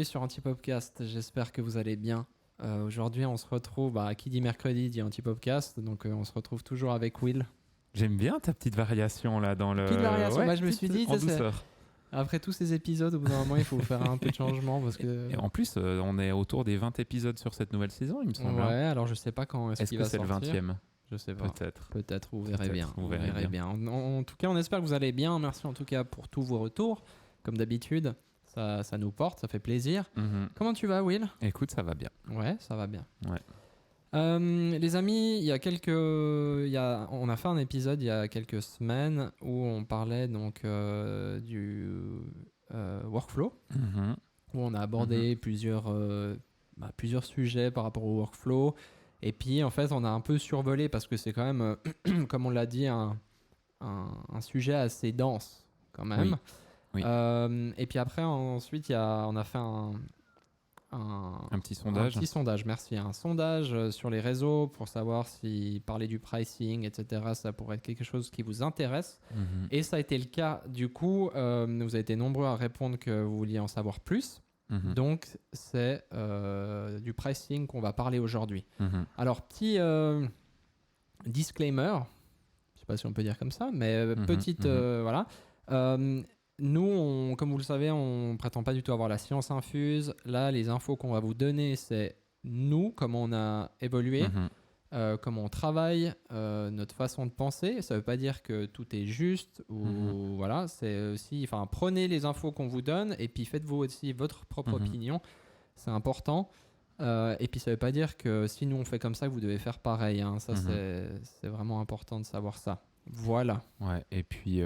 bienvenue sur Antipopcast, j'espère que vous allez bien. Aujourd'hui on se retrouve, qui dit mercredi dit Antipopcast, donc on se retrouve toujours avec Will. J'aime bien ta petite variation là dans le... Petite variation, moi je me suis dit, en douceur. Après tous ces épisodes, au bout d'un moment il faut faire un peu de changement parce que... Et en plus, on est autour des 20 épisodes sur cette nouvelle saison, il me semble. Ouais, alors je sais pas quand est-ce qu'il va sortir. Est-ce que c'est le 20e? Je sais pas. Peut-être, vous verrez bien. Vous verrez bien. En tout cas, on espère que vous allez bien. Merci en tout cas pour tous vos retours. Comme d'habitude, ça nous porte, ça fait plaisir. Mm-hmm. Comment tu vas, Will? Écoute, ça va bien. Ouais, ça va bien. Ouais. Les amis, on a fait un épisode il y a quelques semaines où on parlait donc du workflow, Mm-hmm. où on a abordé plusieurs sujets par rapport au workflow. Et puis, en fait, on a un peu survolé parce que c'est quand même, comme on l'a dit, un sujet assez dense quand même. Oui. Et puis après, ensuite, on a fait un petit sondage. Un petit sondage, merci. Un sondage sur les réseaux pour savoir si parler du pricing, etc., ça pourrait être quelque chose qui vous intéresse. Mm-hmm. Et ça a été le cas. Du coup, vous avez été nombreux à répondre que vous vouliez en savoir plus. Mm-hmm. Donc, c'est du pricing qu'on va parler aujourd'hui. Mm-hmm. Alors, petit disclaimer, je ne sais pas si on peut dire comme ça, mais petite, voilà. Nous, comme vous le savez, on ne prétend pas du tout avoir la science infuse. Là, les infos qu'on va vous donner, c'est nous, comment on a évolué, comment on travaille, notre façon de penser. Ça ne veut pas dire que tout est juste. Ou, voilà, c'est aussi, prenez les infos qu'on vous donne et puis faites-vous aussi votre propre opinion. C'est important. Et puis, ça ne veut pas dire que si nous, on fait comme ça, que vous devez faire pareil. Hein. Ça, c'est vraiment important de savoir ça. Voilà. Ouais, et puis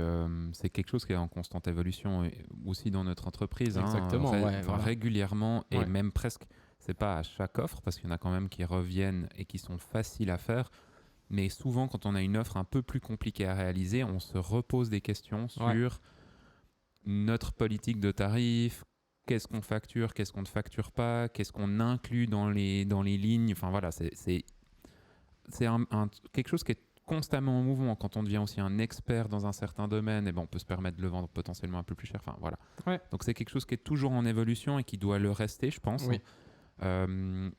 c'est quelque chose qui est en constante évolution aussi dans notre entreprise. Exactement. Régulièrement et même presque, c'est pas à chaque offre parce qu'il y en a quand même qui reviennent et qui sont faciles à faire. Mais souvent, quand on a une offre un peu plus compliquée à réaliser, on se repose des questions sur notre politique de tarifs, qu'est-ce qu'on facture, qu'est-ce qu'on ne facture pas, qu'est-ce qu'on inclut dans les lignes. Enfin voilà, c'est quelque chose qui est constamment en mouvement. Quand on devient aussi un expert dans un certain domaine, on peut se permettre de le vendre potentiellement un peu plus cher. Enfin, voilà. Ouais. Donc, c'est quelque chose qui est toujours en évolution et qui doit le rester, je pense. Oui. Une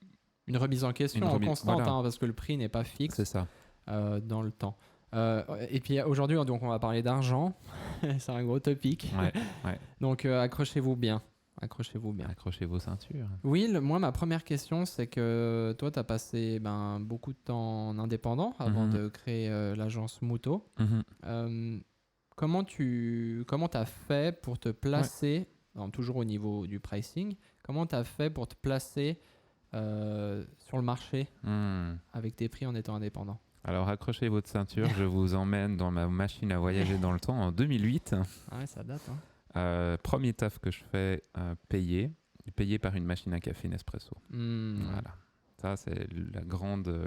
remise en question constante, parce que le prix n'est pas fixe. C'est ça. Dans le temps. Et puis aujourd'hui, donc, on va parler d'argent. C'est un gros topic. Ouais. Donc, accrochez-vous bien. Accrochez vos ceintures. Will, moi, ma première question, c'est que toi, tu as passé beaucoup de temps en indépendant avant de créer l'agence Mouto. Comment tu as fait pour te placer, toujours au niveau du pricing, comment tu as fait pour te placer sur le marché avec tes prix en étant indépendant? Alors, accrochez votre ceinture, je vous emmène dans ma machine à voyager dans le temps en 2008. Ah ouais, ça date, hein. Premier taf que je fais, payé par une machine à café Nespresso. Voilà. Ça, c'est le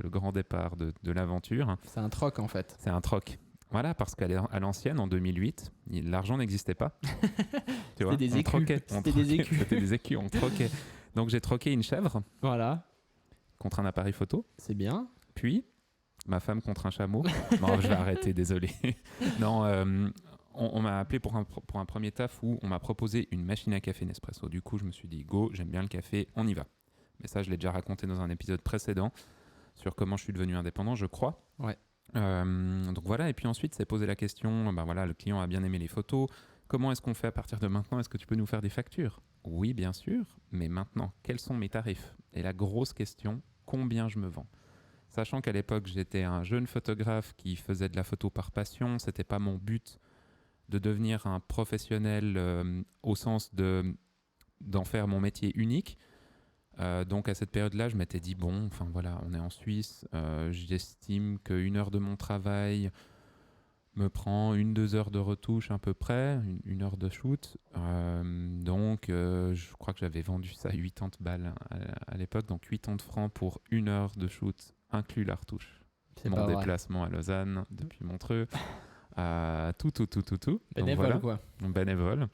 grand départ de l'aventure. C'est un troc, en fait. C'est un troc. Voilà, parce qu'à l'ancienne, en 2008, l'argent n'existait pas. Tu vois, C'était des écus, on troquait. Donc, j'ai troqué une chèvre contre un appareil photo. C'est bien. Puis, ma femme contre un chameau. Non, je vais arrêter, désolé. Non, on m'a appelé pour un premier taf où on m'a proposé une machine à café Nespresso. Du coup, je me suis dit, go, j'aime bien le café, on y va. Mais ça, je l'ai déjà raconté dans un épisode précédent sur comment je suis devenu indépendant, je crois. Ouais. Donc voilà, et puis ensuite, c'est posé la question, le client a bien aimé les photos. Comment est-ce qu'on fait à partir de maintenant? Est-ce que tu peux nous faire des factures? Oui, bien sûr, mais maintenant, quels sont mes tarifs? Et la grosse question, combien je me vends? Sachant qu'à l'époque, j'étais un jeune photographe qui faisait de la photo par passion, c'était pas mon but de devenir un professionnel au sens d'en faire mon métier unique. Donc à cette période-là, je m'étais dit, on est en Suisse, j'estime qu'une heure de mon travail me prend 1-2 heures de retouche à peu près, une heure de shoot. Donc je crois que j'avais vendu ça 80 balles à l'époque, donc 80 francs pour 1 heure de shoot, inclus la retouche. Mon déplacement à Lausanne depuis Montreux. Tout. Bénévole, quoi. Bénévole.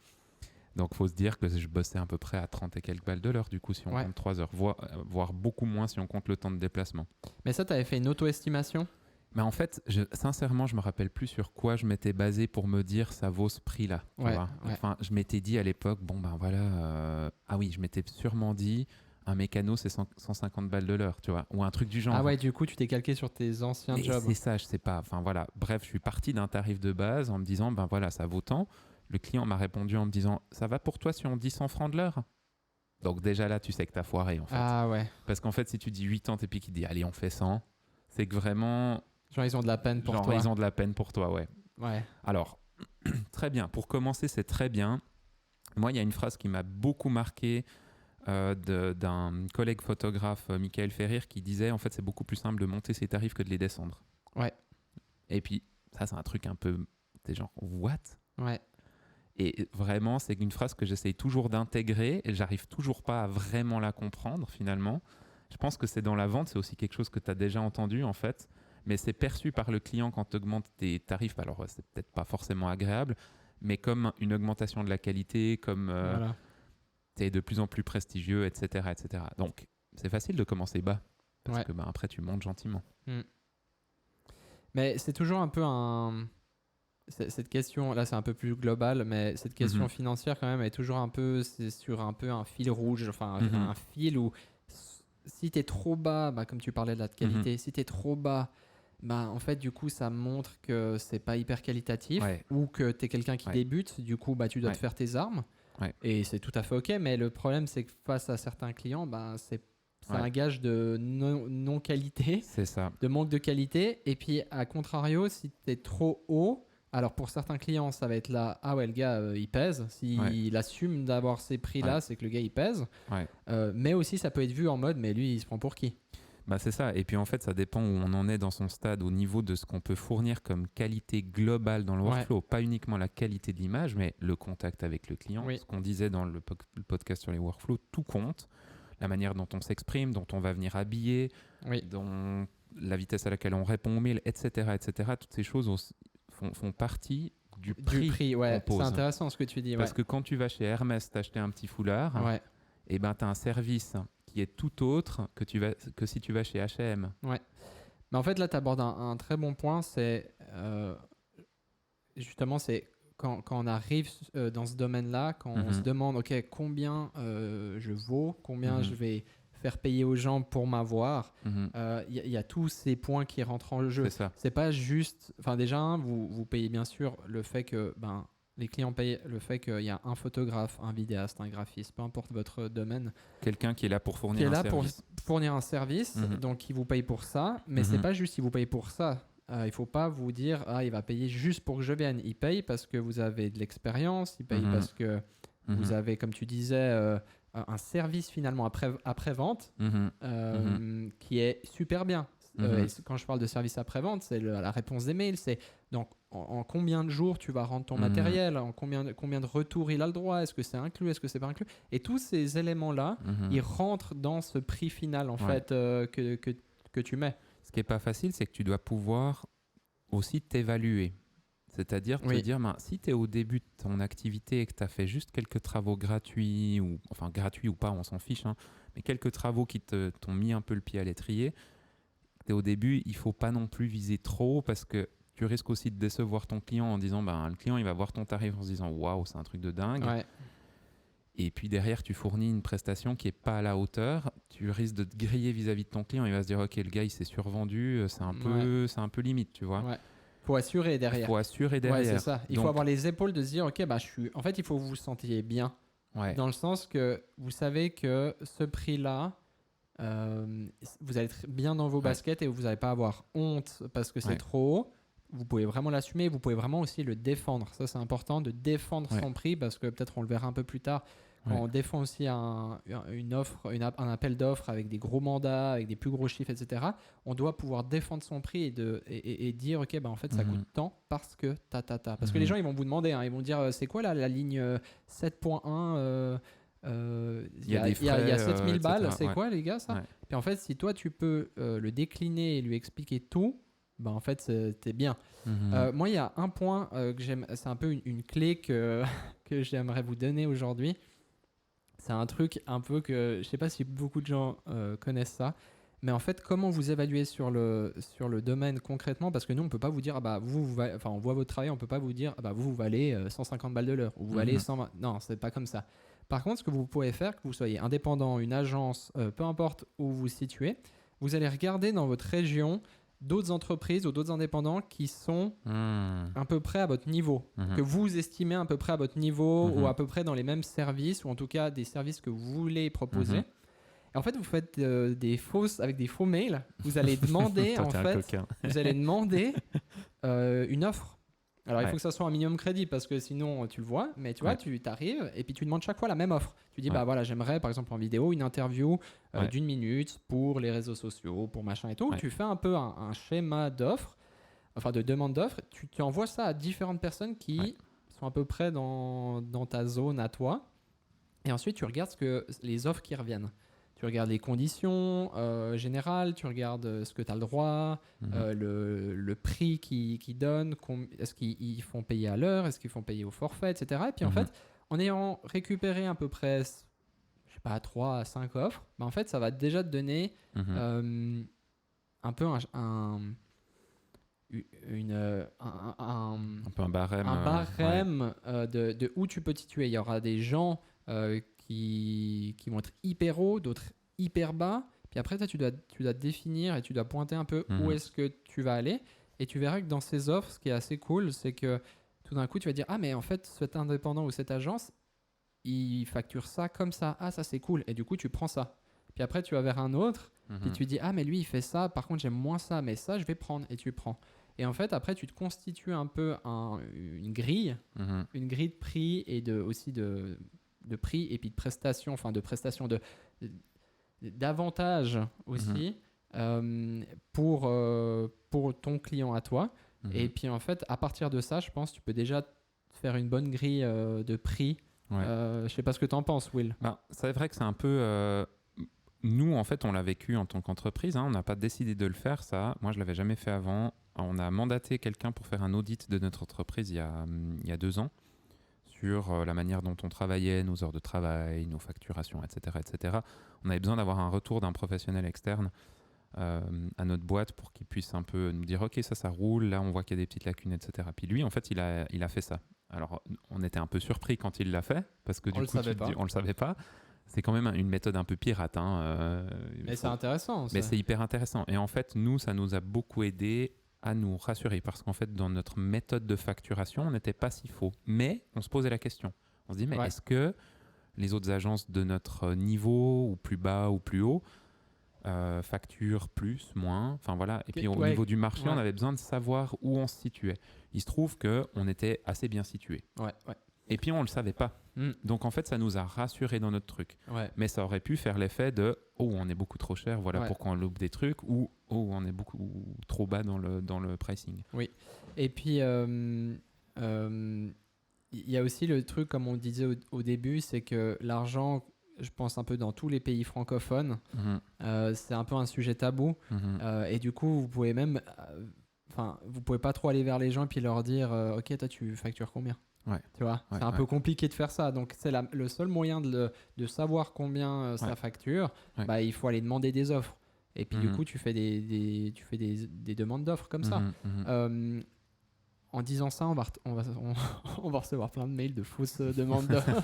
Donc, il faut se dire que je bossais à peu près à 30 et quelques balles de l'heure, du coup, si on compte 3 heures, voire beaucoup moins si on compte le temps de déplacement. Mais ça, tu avais fait une auto-estimation? Mais en fait, sincèrement, je me rappelle plus sur quoi je m'étais basé pour me dire ça vaut ce prix-là. Tu vois. Enfin, je m'étais dit à l'époque, bon ben voilà, ah oui, je m'étais sûrement dit, un mécano c'est 150 balles de l'heure, tu vois, ou un truc du genre. Ah ouais, du coup, tu t'es calqué sur tes anciens jobs. C'est ça, je sais pas. Enfin voilà, bref, je suis parti d'un tarif de base en me disant, ben voilà, ça vaut tant. Le client m'a répondu en me disant, ça va pour toi si on dit 100 francs de l'heure? Donc déjà là, tu sais que t'as foiré en fait. Ah ouais. Parce qu'en fait, si tu dis 80 et puis qu'il dit, allez, on fait 100, c'est que vraiment... Genre, ils ont de la peine pour toi. Genre, ils ont de la peine pour toi, ouais. Ouais. Alors, très bien. Pour commencer, c'est très bien. Moi, il y a une phrase qui m'a beaucoup marqué d'un collègue photographe, Michael Ferrir, qui disait, en fait, c'est beaucoup plus simple de monter ses tarifs que de les descendre. Ouais. Et puis, ça, c'est un truc un peu... T'es genre, what? Ouais. Et vraiment, c'est une phrase que j'essaye toujours d'intégrer et j'arrive toujours pas à vraiment la comprendre, finalement. Je pense que c'est dans la vente, c'est aussi quelque chose que tu as déjà entendu, en fait. Mais c'est perçu par le client quand tu augmentes tes tarifs. Alors, c'est peut-être pas forcément agréable, mais comme une augmentation de la qualité, comme Voilà. tu es de plus en plus prestigieux, etc., etc. Donc, c'est facile de commencer bas, parce que après, tu montes gentiment. Mais c'est toujours un peu cette question, là c'est un peu plus global, mais cette question financière quand même est toujours un peu, c'est sur un peu un fil rouge, enfin un fil où si tu es trop bas, bah, comme tu parlais de la qualité, si tu es trop bas, bah, en fait du coup ça montre que c'est pas hyper qualitatif ou que tu es quelqu'un qui débute, du coup bah, tu dois te faire tes armes et c'est tout à fait ok, mais le problème c'est que face à certains clients, bah, c'est un gage de non-qualité, c'est ça. de manque de qualité, et puis à contrario si tu es trop haut, alors pour certains clients, ça va être là, ah ouais, le gars, il pèse. S'il assume d'avoir ces prix-là, c'est que le gars, il pèse. Mais aussi, ça peut être vu en mode, mais lui, il se prend pour qui? Bah c'est ça. Et puis en fait, ça dépend où on en est dans son stade au niveau de ce qu'on peut fournir comme qualité globale dans le workflow. Pas uniquement la qualité de l'image, mais le contact avec le client. Ce qu'on disait dans le podcast sur les workflows, tout compte. La manière dont on s'exprime, dont on va venir habiller, dont la vitesse à laquelle on répond aux mails, etc., etc. Toutes ces choses font partie du prix qu'on pose. C'est intéressant ce que tu dis. Parce que quand tu vas chez Hermès t'acheter un petit foulard, et ben tu as un service qui est tout autre que si tu vas chez H&M. Ouais. Mais en fait, là, tu abordes un très bon point. C'est justement, c'est quand on arrive dans ce domaine-là, quand on se demande, OK, combien je vaux, combien je vais faire payer aux gens pour m'avoir, y a tous ces points qui rentrent en jeu. C'est pas juste... Enfin, déjà, vous payez bien sûr le fait que les clients payent le fait qu'il y a un photographe, un vidéaste, un graphiste, peu importe votre domaine. Quelqu'un qui est là pour fournir un service. Pour fournir un service, donc il vous paye pour ça. Mais c'est pas juste il vous paye pour ça. Il faut pas vous dire il va payer juste pour que je vienne. Il paye parce que vous avez de l'expérience, il paye parce que vous avez, comme tu disais... un service finalement après-vente qui est super bien. Et quand je parle de service après-vente, c'est la réponse des mails. C'est donc en combien de jours tu vas rendre ton matériel, en combien de retours il a le droit, est-ce que c'est inclus, est-ce que c'est pas inclus. Et tous ces éléments-là, ils rentrent dans ce prix final en fait que tu mets. Ce qui n'est pas facile, c'est que tu dois pouvoir aussi t'évaluer. C'est-à-dire te dire, si tu es au début de ton activité et que tu as fait juste quelques travaux gratuits, enfin gratuits ou pas, on s'en fiche, mais quelques travaux qui t'ont mis un peu le pied à l'étrier, tu es au début, il ne faut pas non plus viser trop parce que tu risques aussi de décevoir ton client en disant, le client il va voir ton tarif en se disant, waouh, c'est un truc de dingue. Et puis derrière, tu fournis une prestation qui n'est pas à la hauteur, tu risques de te griller vis-à-vis de ton client, il va se dire, ok, le gars il s'est survendu, c'est un peu limite, tu vois. Faut assurer derrière. C'est ça. Il faut avoir les épaules de se dire, ok, en fait, il faut que vous vous sentiez bien. Dans le sens que vous savez que ce prix-là, vous allez être bien dans vos baskets et vous n'allez pas avoir honte parce que c'est trop haut. Vous pouvez vraiment l'assumer. Vous pouvez vraiment aussi le défendre. Ça, c'est important de défendre son prix parce que peut-être on le verra un peu plus tard. Quand on défend aussi une offre, un appel d'offres avec des gros mandats, avec des plus gros chiffres, etc., on doit pouvoir défendre son prix et dire, ok, en fait, ça coûte tant parce que Parce que les gens, ils vont vous demander, ils vont dire, c'est quoi la ligne 7.1 il y a 7000 balles, c'est quoi les gars ça? Puis en fait, si toi, tu peux le décliner et lui expliquer tout, en fait, t'es bien. Moi, il y a un point que j'aime, c'est un peu une clé que j'aimerais vous donner aujourd'hui. C'est un truc un peu que je sais pas si beaucoup de gens connaissent ça, Mais en fait, comment vous évaluez sur le domaine concrètement? Parce que nous, on ne peut pas vous dire, on voit votre travail, on ne peut pas vous dire, vous valez 150 balles de l'heure ou vous valez 120. Non, c'est pas comme ça. Par contre, ce que vous pouvez faire, que vous soyez indépendant, une agence, peu importe où vous vous situez, vous allez regarder dans votre région d'autres entreprises ou d'autres indépendants qui sont à peu près à votre niveau, que vous estimez à peu près à votre niveau ou à peu près dans les mêmes services ou en tout cas des services que vous voulez proposer. Et en fait, vous faites avec des faux mails, vous allez demander vous allez demander une offre. Alors, il faut que ça soit un minimum crédit parce que sinon, tu le vois. Mais tu vois, tu t'arrives et puis tu demandes chaque fois la même offre. Tu dis, j'aimerais par exemple en vidéo une interview d'1 minute pour les réseaux sociaux, pour machin et tout. Tu fais un peu un schéma d'offres, enfin de demande d'offres. Tu envoies ça à différentes personnes qui sont à peu près dans ta zone à toi. Et ensuite, tu regardes les offres qui reviennent. Tu regardes les conditions générales, tu regardes ce que tu as le droit, le prix qu'ils donnent, est-ce qu'ils font payer à l'heure, est-ce qu'ils font payer au forfait, etc. Et puis en fait, en ayant récupéré à peu près, 3 à 5 offres, en fait, ça va déjà te donner un peu un peu un barème, de où tu peux te situer. Il y aura des gens qui vont être hyper hauts, d'autres hyper bas. Puis après, tu dois te définir et tu dois pointer un peu où est-ce que tu vas aller. Et tu verras que dans ces offres, ce qui est assez cool, c'est que tout d'un coup, tu vas dire « Ah, mais en fait, cet indépendant ou cette agence, il facture ça comme ça. Ah, ça, c'est cool. » Et du coup, tu prends ça. Puis après, tu vas vers un autre. Puis tu dis « Ah, mais lui, il fait ça. Par contre, j'aime moins ça. Mais ça, je vais prendre. » Et tu prends. Et en fait, après, tu te constitues un peu une grille de prix et aussi de prix et puis de prestations, d'avantages aussi pour ton client à toi. Et puis en fait, à partir de ça, je pense que tu peux déjà faire une bonne grille de prix. Je sais pas ce que tu en penses, Will. C'est vrai que c'est un peu... Nous, en fait, on l'a vécu en tant qu'entreprise. On n'a pas décidé de le faire, ça. Moi, je l'avais jamais fait avant. On a mandaté quelqu'un pour faire un audit de notre entreprise il y a 2 ans. Sur la manière dont on travaillait, nos heures de travail, nos facturations, etc., etc. On avait besoin d'avoir un retour d'un professionnel externe à notre boîte pour qu'il puisse un peu nous dire « Ok, ça roule, là on voit qu'il y a des petites lacunes, etc. » Puis lui, en fait, il a fait ça. Alors, on était un peu surpris quand il l'a fait, parce que du coup, on le savait pas. C'est quand même une méthode un peu pirate. Mais c'est intéressant. Mais c'est hyper intéressant. Et en fait, nous, ça nous a beaucoup aidé à nous rassurer parce qu'en fait, dans notre méthode de facturation, on n'était pas si faux. Mais on se posait la question. On se dit, mais est-ce que les autres agences de notre niveau, ou plus bas ou plus haut, facturent plus, moins, enfin voilà. Et puis au niveau du marché, on avait besoin de savoir où on se situait. Il se trouve qu'on était assez bien situé. Et puis on ne le savait pas. Donc en fait, ça nous a rassurés dans notre truc. Mais ça aurait pu faire l'effet de « Oh, on est beaucoup trop cher, voilà pourquoi on loupe des trucs » ou « Oh, on est beaucoup trop bas dans le pricing ». Oui. Et puis, il y a aussi le truc, comme on disait au début, c'est que l'argent, je pense un peu dans tous les pays francophones, c'est un peu un sujet tabou. Et du coup, vous pouvez même... vous pouvez pas trop aller vers les gens et puis leur dire « Ok, toi, tu factures combien ?» Tu vois, c'est un peu compliqué de faire ça. Donc, c'est le seul moyen de savoir combien ça facture. Il faut aller demander des offres. Et puis, du coup, tu fais des demandes d'offres comme ça. En disant ça, on va recevoir plein de mails de fausses demandes d'offres.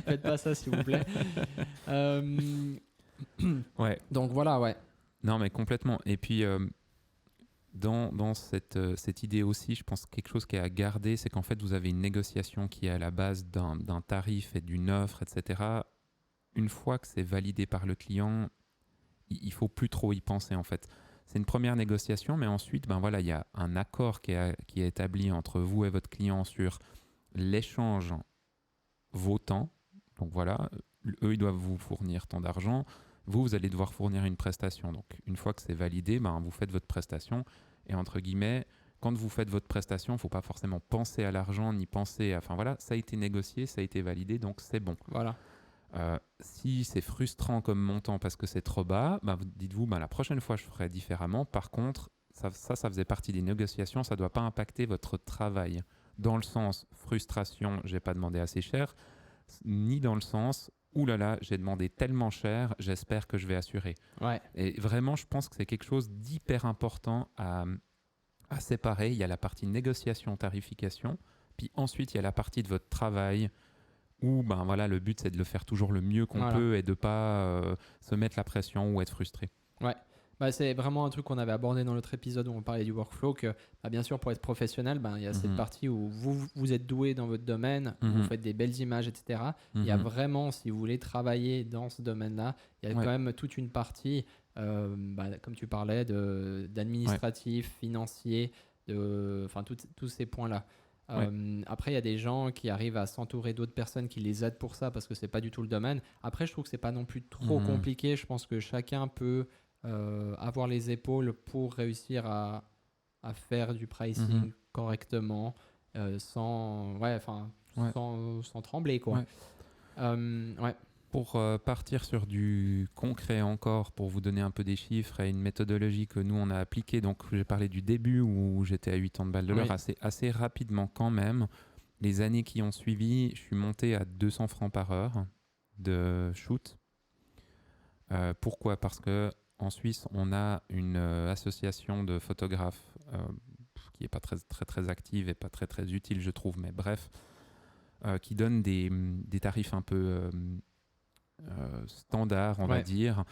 Faites pas ça, s'il vous plaît. Donc, voilà, Non, mais complètement. Et puis... Dans cette idée aussi, je pense que quelque chose qui est à garder, c'est qu'en fait, vous avez une négociation qui est à la base d'un tarif et d'une offre, etc. Une fois que c'est validé par le client, il ne faut plus trop y penser, en fait. C'est une première négociation, mais ensuite, il y a un accord qui est établi entre vous et votre client sur l'échange vos temps. Donc voilà, eux, ils doivent vous fournir tant d'argent. Vous allez devoir fournir une prestation. Donc, une fois que c'est validé, vous faites votre prestation. Et entre guillemets, quand vous faites votre prestation, il ne faut pas forcément penser à l'argent, ni penser à... Enfin voilà, ça a été négocié, ça a été validé, donc c'est bon. Voilà. Si c'est frustrant comme montant parce que c'est trop bas, dites-vous, la prochaine fois, je ferai différemment. Par contre, ça faisait partie des négociations, ça ne doit pas impacter votre travail. Dans le sens frustration, je n'ai pas demandé assez cher, ni dans le sens... ouh là là, j'ai demandé tellement cher, j'espère que je vais assurer. Ouais. Et vraiment, je pense que c'est quelque chose d'hyper important à séparer. Il y a la partie négociation, tarification, puis ensuite il y a la partie de votre travail où ben voilà, le but c'est de le faire toujours le mieux qu'on peut et de pas se mettre la pression ou être frustré. Ouais. Bah, c'est vraiment un truc qu'on avait abordé dans l'autre épisode où on parlait du workflow, que bah, bien sûr pour être professionnel, il y a cette partie où vous êtes doué dans votre domaine, vous faites des belles images, etc. Il y a vraiment, si vous voulez travailler dans ce domaine-là, il y a quand même toute une partie, comme tu parlais, d'administratif, financier, enfin tous ces points-là. Après, il y a des gens qui arrivent à s'entourer d'autres personnes qui les aident pour ça parce que c'est pas du tout le domaine. Après, je trouve que c'est pas non plus trop compliqué. Je pense que chacun peut avoir les épaules pour réussir à faire du pricing correctement sans trembler, quoi. Pour partir sur du concret encore, pour vous donner un peu des chiffres et une méthodologie que nous on a appliquée, donc j'ai parlé du début où j'étais à 80 balles de l'heure, assez rapidement quand même. Les années qui ont suivi, je suis monté à 200 francs par heure de shoot. Pourquoi ? Parce que en Suisse, on a une association de photographes qui n'est pas très active et pas très utile, je trouve, mais bref, qui donne des tarifs un peu standards, on va dire,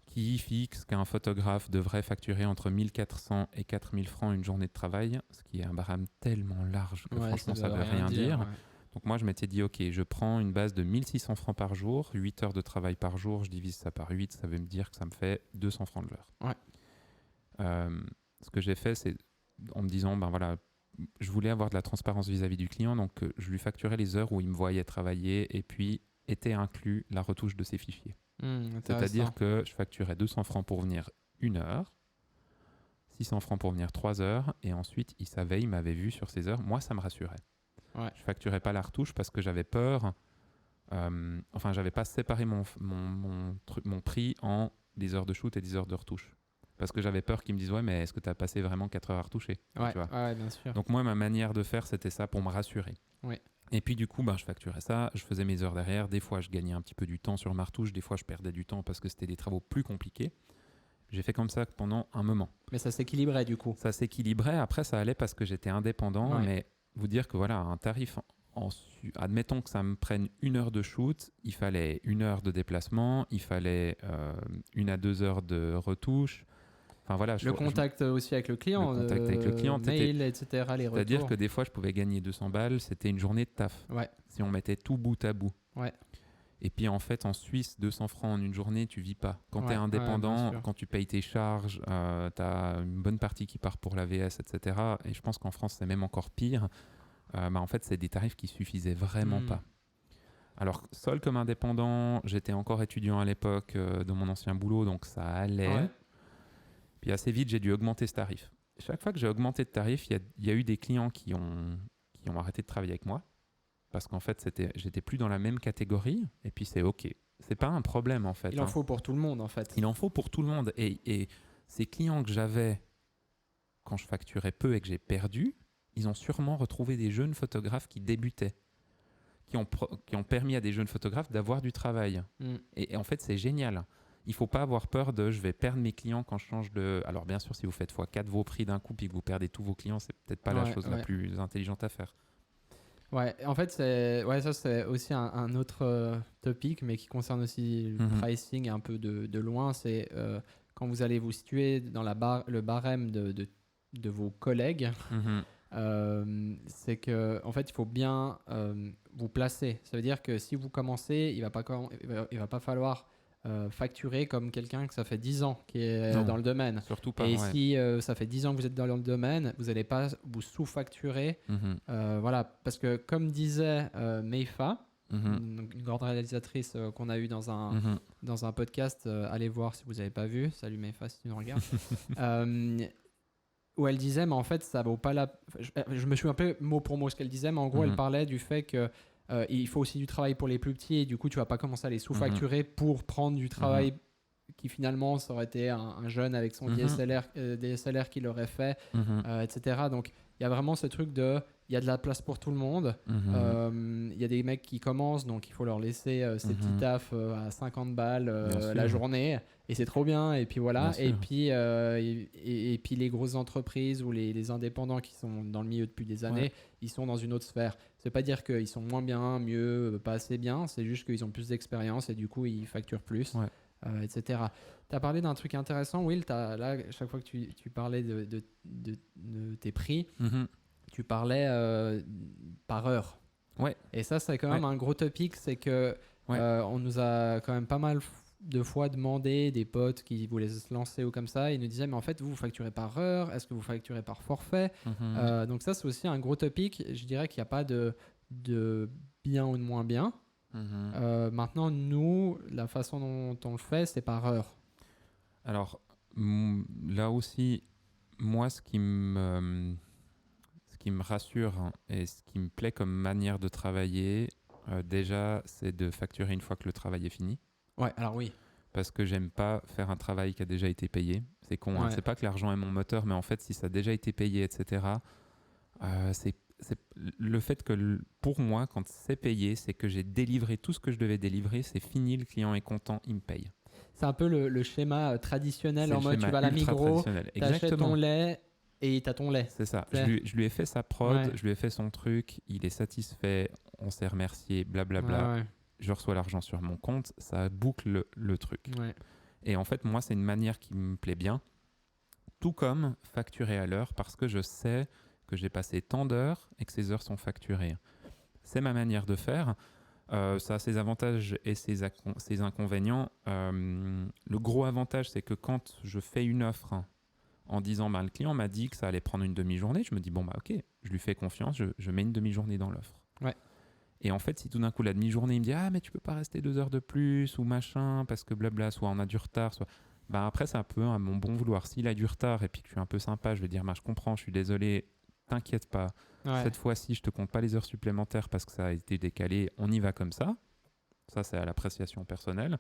qui fixe qu'un photographe devrait facturer entre 1400 et 4000 francs une journée de travail, ce qui est un barème tellement large que franchement, ça ne veut rien dire. Donc moi, je m'étais dit, ok, je prends une base de 1600 francs par jour, 8 heures de travail par jour, je divise ça par 8, ça veut me dire que ça me fait 200 francs de l'heure. Ce que j'ai fait, c'est en me disant, ben voilà, je voulais avoir de la transparence vis-à-vis du client, donc je lui facturais les heures où il me voyait travailler et puis était inclus la retouche de ses fichiers. C'est-à-dire que je facturais 200 francs pour venir 1 heure, 600 francs pour venir 3 heures, et ensuite, il m'avait vu sur ces heures. Moi, ça me rassurait. Je facturais pas la retouche parce que j'avais peur. J'avais pas séparé mon prix en des heures de shoot et des heures de retouche. Parce que j'avais peur qu'ils me disent ouais, mais est-ce que tu as passé vraiment 4 heures à retoucher, tu vois. Bien sûr. Donc moi, ma manière de faire, c'était ça pour me rassurer. Et puis du coup, je facturais ça, je faisais mes heures derrière. Des fois, je gagnais un petit peu du temps sur ma retouche. Des fois, je perdais du temps parce que c'était des travaux plus compliqués. J'ai fait comme ça pendant un moment. Mais ça s'équilibrait du coup. Ça s'équilibrait. Après, ça allait parce que j'étais indépendant. Mais vous dire que voilà, un tarif, admettons que ça me prenne 1 heure de shoot, il fallait 1 heure de déplacement, il fallait 1 à 2 heures de retouche. Enfin, voilà, le contact aussi avec le client, mail, etc. Les retours. C'est-à-dire que des fois, je pouvais gagner 200 balles, c'était une journée de taf. Si on mettait tout bout à bout. Et puis en fait, en Suisse, 200 francs en une journée, tu vis pas. Quand tu es indépendant, quand tu payes tes charges, tu as une bonne partie qui part pour l'AVS, etc. Et je pense qu'en France, c'est même encore pire. En fait, c'est des tarifs qui suffisaient vraiment pas. Alors, seul comme indépendant, j'étais encore étudiant à l'époque de mon ancien boulot, donc ça allait. Puis assez vite, j'ai dû augmenter ce tarif. Chaque fois que j'ai augmenté de tarif, il y a eu des clients qui ont arrêté de travailler avec moi. Parce qu'en fait, j'étais plus dans la même catégorie. Et puis, c'est OK. C'est pas un problème, en fait. Il en faut pour tout le monde, en fait. Il en faut pour tout le monde. Et ces clients que j'avais quand je facturais peu et que j'ai perdu, ils ont sûrement retrouvé des jeunes photographes qui débutaient, qui ont permis à des jeunes photographes d'avoir du travail. Et en fait, c'est génial. Il ne faut pas avoir peur de « je vais perdre mes clients quand je change de… » Alors bien sûr, si vous faites x4 vos prix d'un coup puis que vous perdez tous vos clients, c'est peut-être pas la chose la plus intelligente à faire. En fait, ça c'est aussi un autre topic, mais qui concerne aussi le pricing un peu de loin. C'est quand vous allez vous situer dans le barème de vos collègues, c'est que en fait, il faut bien vous placer. Ça veut dire que si vous commencez, il va pas falloir facturer comme quelqu'un que ça fait 10 ans qui est dans le domaine. Surtout pas. Et si ça fait 10 ans que vous êtes dans le domaine, vous n'allez pas vous sous-facturer. Voilà, parce que comme disait Meifa, une grande réalisatrice qu'on a eue dans un podcast, allez voir si vous n'avez pas vu. Salut Meifa si tu nous regardes. Où elle disait, mais en fait, ça vaut pas la… Je me suis un peu mot pour mot ce qu'elle disait, mais en gros, elle parlait du fait que il faut aussi du travail pour les plus petits et du coup, tu vas pas commencer à les sous-facturer pour prendre du travail qui finalement, ça aurait été un jeune avec son DSLR qu'il aurait fait, etc. Donc, il y a vraiment ce truc il y a de la place pour tout le monde. Il y a des mecs qui commencent, donc il faut leur laisser ces petits tafs à 50 balles la journée, et c'est trop bien. Et puis voilà. Et puis, et puis les grosses entreprises ou les indépendants qui sont dans le milieu depuis des années, ils sont dans une autre sphère. C'est pas dire qu'ils sont moins bien, mieux, pas assez bien, c'est juste qu'ils ont plus d'expérience et du coup ils facturent plus, etc. Tu as parlé d'un truc intéressant, Will. Là, chaque fois que tu parlais de tes prix, tu parlais par heure. Ouais. Et ça, c'est quand même un gros topic. C'est que on nous a quand même pas mal de fois demandé, des potes qui voulaient se lancer ou comme ça, ils nous disaient, mais en fait, vous facturez par heure, est-ce que vous facturez par forfait? Donc ça, c'est aussi un gros topic. Je dirais qu'il n'y a pas de bien ou de moins bien. Maintenant, nous, la façon dont on le fait, c'est par heure. Alors, là aussi, moi, ce qui me rassure et ce qui me plaît comme manière de travailler, déjà, c'est de facturer une fois que le travail est fini. Ouais, alors oui. Parce que j'aime pas faire un travail qui a déjà été payé. C'est con, hein. C'est pas que l'argent est mon moteur, mais en fait, si ça a déjà été payé, etc., c'est le fait que pour moi, quand c'est payé, c'est que j'ai délivré tout ce que je devais délivrer, c'est fini, le client est content, il me paye. C'est un peu le schéma traditionnel, en mode tu vas à la Migros, t'achètes ton lait et t'as ton lait. C'est ça. Je lui ai fait sa prod, je lui ai fait son truc, il est satisfait, on s'est remercié, blablabla. Je reçois l'argent sur mon compte, ça boucle le truc. Et en fait, moi, c'est une manière qui me plaît bien, tout comme facturer à l'heure, parce que je sais que j'ai passé tant d'heures et que ces heures sont facturées. C'est ma manière de faire. Ça a ses avantages et ses inconvénients. Le gros avantage, c'est que quand je fais une offre en disant le client m'a dit que ça allait prendre une demi-journée, je me dis ok, je lui fais confiance, je mets une demi-journée dans l'offre. Et en fait, si tout d'un coup la demi-journée il me dit mais tu peux pas rester 2 heures de plus ou machin parce que blabla, soit on a du retard, soit après c'est un peu à mon bon vouloir. S'il a du retard et puis que je suis un peu sympa, je vais dire je comprends, je suis désolé, t'inquiète pas. Cette fois-ci, je te compte pas les heures supplémentaires parce que ça a été décalé. On y va comme ça. Ça, c'est à l'appréciation personnelle.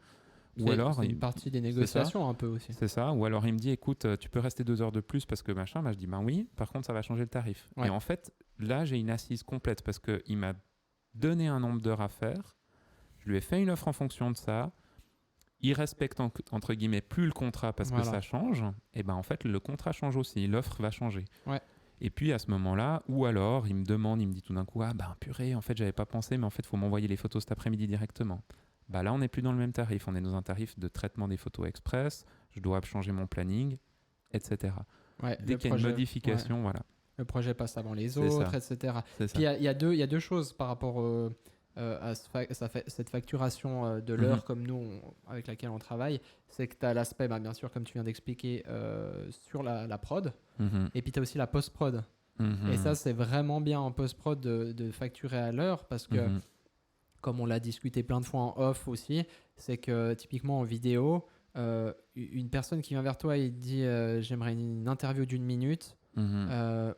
Ou alors, c'est une partie des négociations un peu aussi. C'est ça. Ou alors, il me dit, écoute, tu peux rester 2 heures de plus parce que machin. Je dis, oui. Par contre, ça va changer le tarif. Et en fait, là, j'ai une assise complète parce qu'il m'a donné un nombre d'heures à faire. Je lui ai fait une offre en fonction de ça. Il respecte entre guillemets plus le contrat parce que ça change. Et en fait, le contrat change aussi. L'offre va changer. Et puis à ce moment-là, ou alors il me dit tout d'un coup, purée, en fait j'avais pas pensé, mais en fait il faut m'envoyer les photos cet après-midi directement. Là on n'est plus dans le même tarif, on est dans un tarif de traitement des photos express, je dois changer mon planning, etc. Dès qu'il y a une modification, voilà. Le projet passe avant les autres, etc. Puis il y a deux choses par rapport à cette facturation de l'heure comme nous, avec laquelle on travaille. C'est que tu as l'aspect, bien sûr, comme tu viens d'expliquer, sur la prod. Et puis tu as aussi la post-prod. Et ça, c'est vraiment bien en post-prod de facturer à l'heure parce que, comme on l'a discuté plein de fois en off aussi, c'est que typiquement en vidéo, une personne qui vient vers toi et dit j'aimerais une interview d'1 minute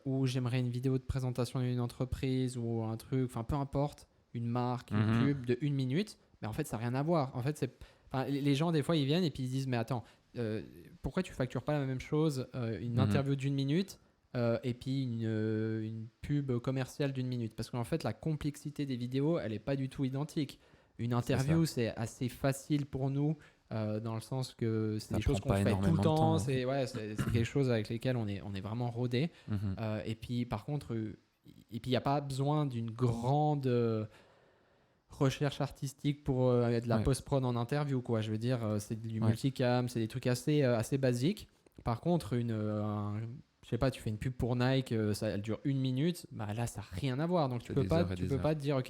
ou j'aimerais une vidéo de présentation d'une entreprise ou un truc, enfin peu importe, une marque, une pub de 1 minute, mais en fait ça n'a rien à voir. En fait, les gens des fois ils viennent et puis ils disent mais attends, pourquoi tu factures pas la même chose, une interview d'1 minute et puis une pub commerciale d'1 minute, parce qu'en fait la complexité des vidéos elle est pas du tout identique. Une interview c'est assez facile pour nous dans le sens que c'est des choses qu'on fait tout le temps, c'est quelque chose avec lesquelles on est vraiment rodé. Et puis par contre il n'y a pas besoin d'une grande recherche artistique pour de la post-prod en interview, quoi. Je veux dire, c'est du multicam, c'est des trucs assez basiques. Par contre, je sais pas, tu fais une pub pour Nike, elle dure 1 minute, là, ça n'a rien à voir. Donc, tu peux pas te dire,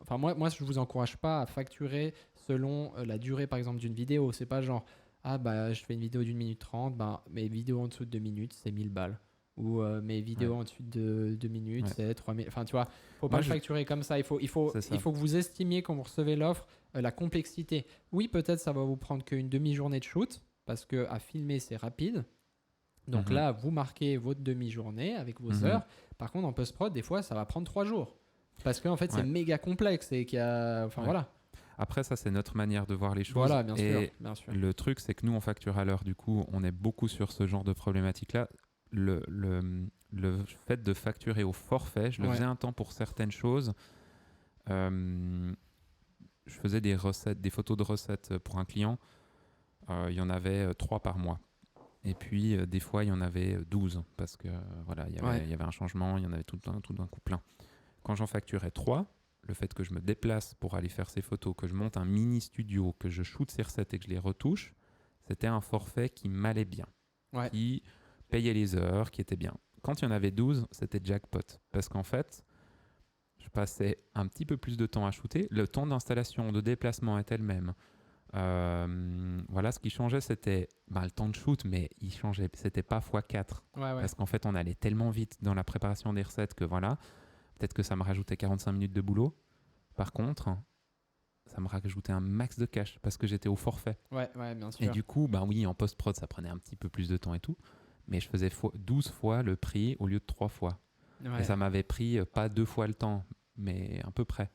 enfin, moi, je vous encourage pas à facturer selon la durée, par exemple, d'une vidéo. C'est pas genre, je fais une vidéo d'1 minute 30, mes vidéos en dessous de 2 minutes, c'est 1000 balles. Ou mes vidéos en dessous de 2 minutes, c'est 3000. Enfin, tu vois, faut pas le facturer comme ça. Il faut que vous estimiez quand vous recevez l'offre la complexité. Oui, peut-être ça va vous prendre qu'une demi-journée de shoot parce que à filmer c'est rapide. Donc là, vous marquez votre demi-journée avec vos heures. Par contre, en post-prod, des fois, ça va prendre 3 jours parce qu'en fait, c'est méga complexe et qu'il y a, voilà. Après, ça, c'est notre manière de voir les choses. Voilà, bien sûr. Le truc, c'est que nous, on facture à l'heure. Du coup, on est beaucoup sur ce genre de problématique-là. Le le fait de facturer au forfait, je le faisais un temps pour certaines choses. Je faisais des photos de recettes pour un client. Il y en avait 3 par mois. Et puis, des fois, il y en avait 12 parce que voilà, il y avait un changement, il y en avait tout d'un coup plein. Quand j'en facturais 3, le fait que je me déplace pour aller faire ces photos, que je monte un mini studio, que je shoote ces recettes et que je les retouche, c'était un forfait qui m'allait bien, qui payait les heures, qui était bien. Quand il y en avait 12, c'était jackpot. Parce qu'en fait, je passais un petit peu plus de temps à shooter. Le temps d'installation, de déplacement était le même. Voilà, ce qui changeait, c'était le temps de shoot, mais il changeait. C'était pas x4. Parce qu'en fait, on allait tellement vite dans la préparation des recettes que voilà, peut-être que ça me rajoutait 45 minutes de boulot. Par contre, ça me rajoutait un max de cash parce que j'étais au forfait. Ouais, bien sûr. Et du coup, oui, en post-prod, ça prenait un petit peu plus de temps et tout. Mais je faisais 12 fois le prix au lieu de 3 fois. Et ça m'avait pris pas 2 fois le temps, mais à peu près.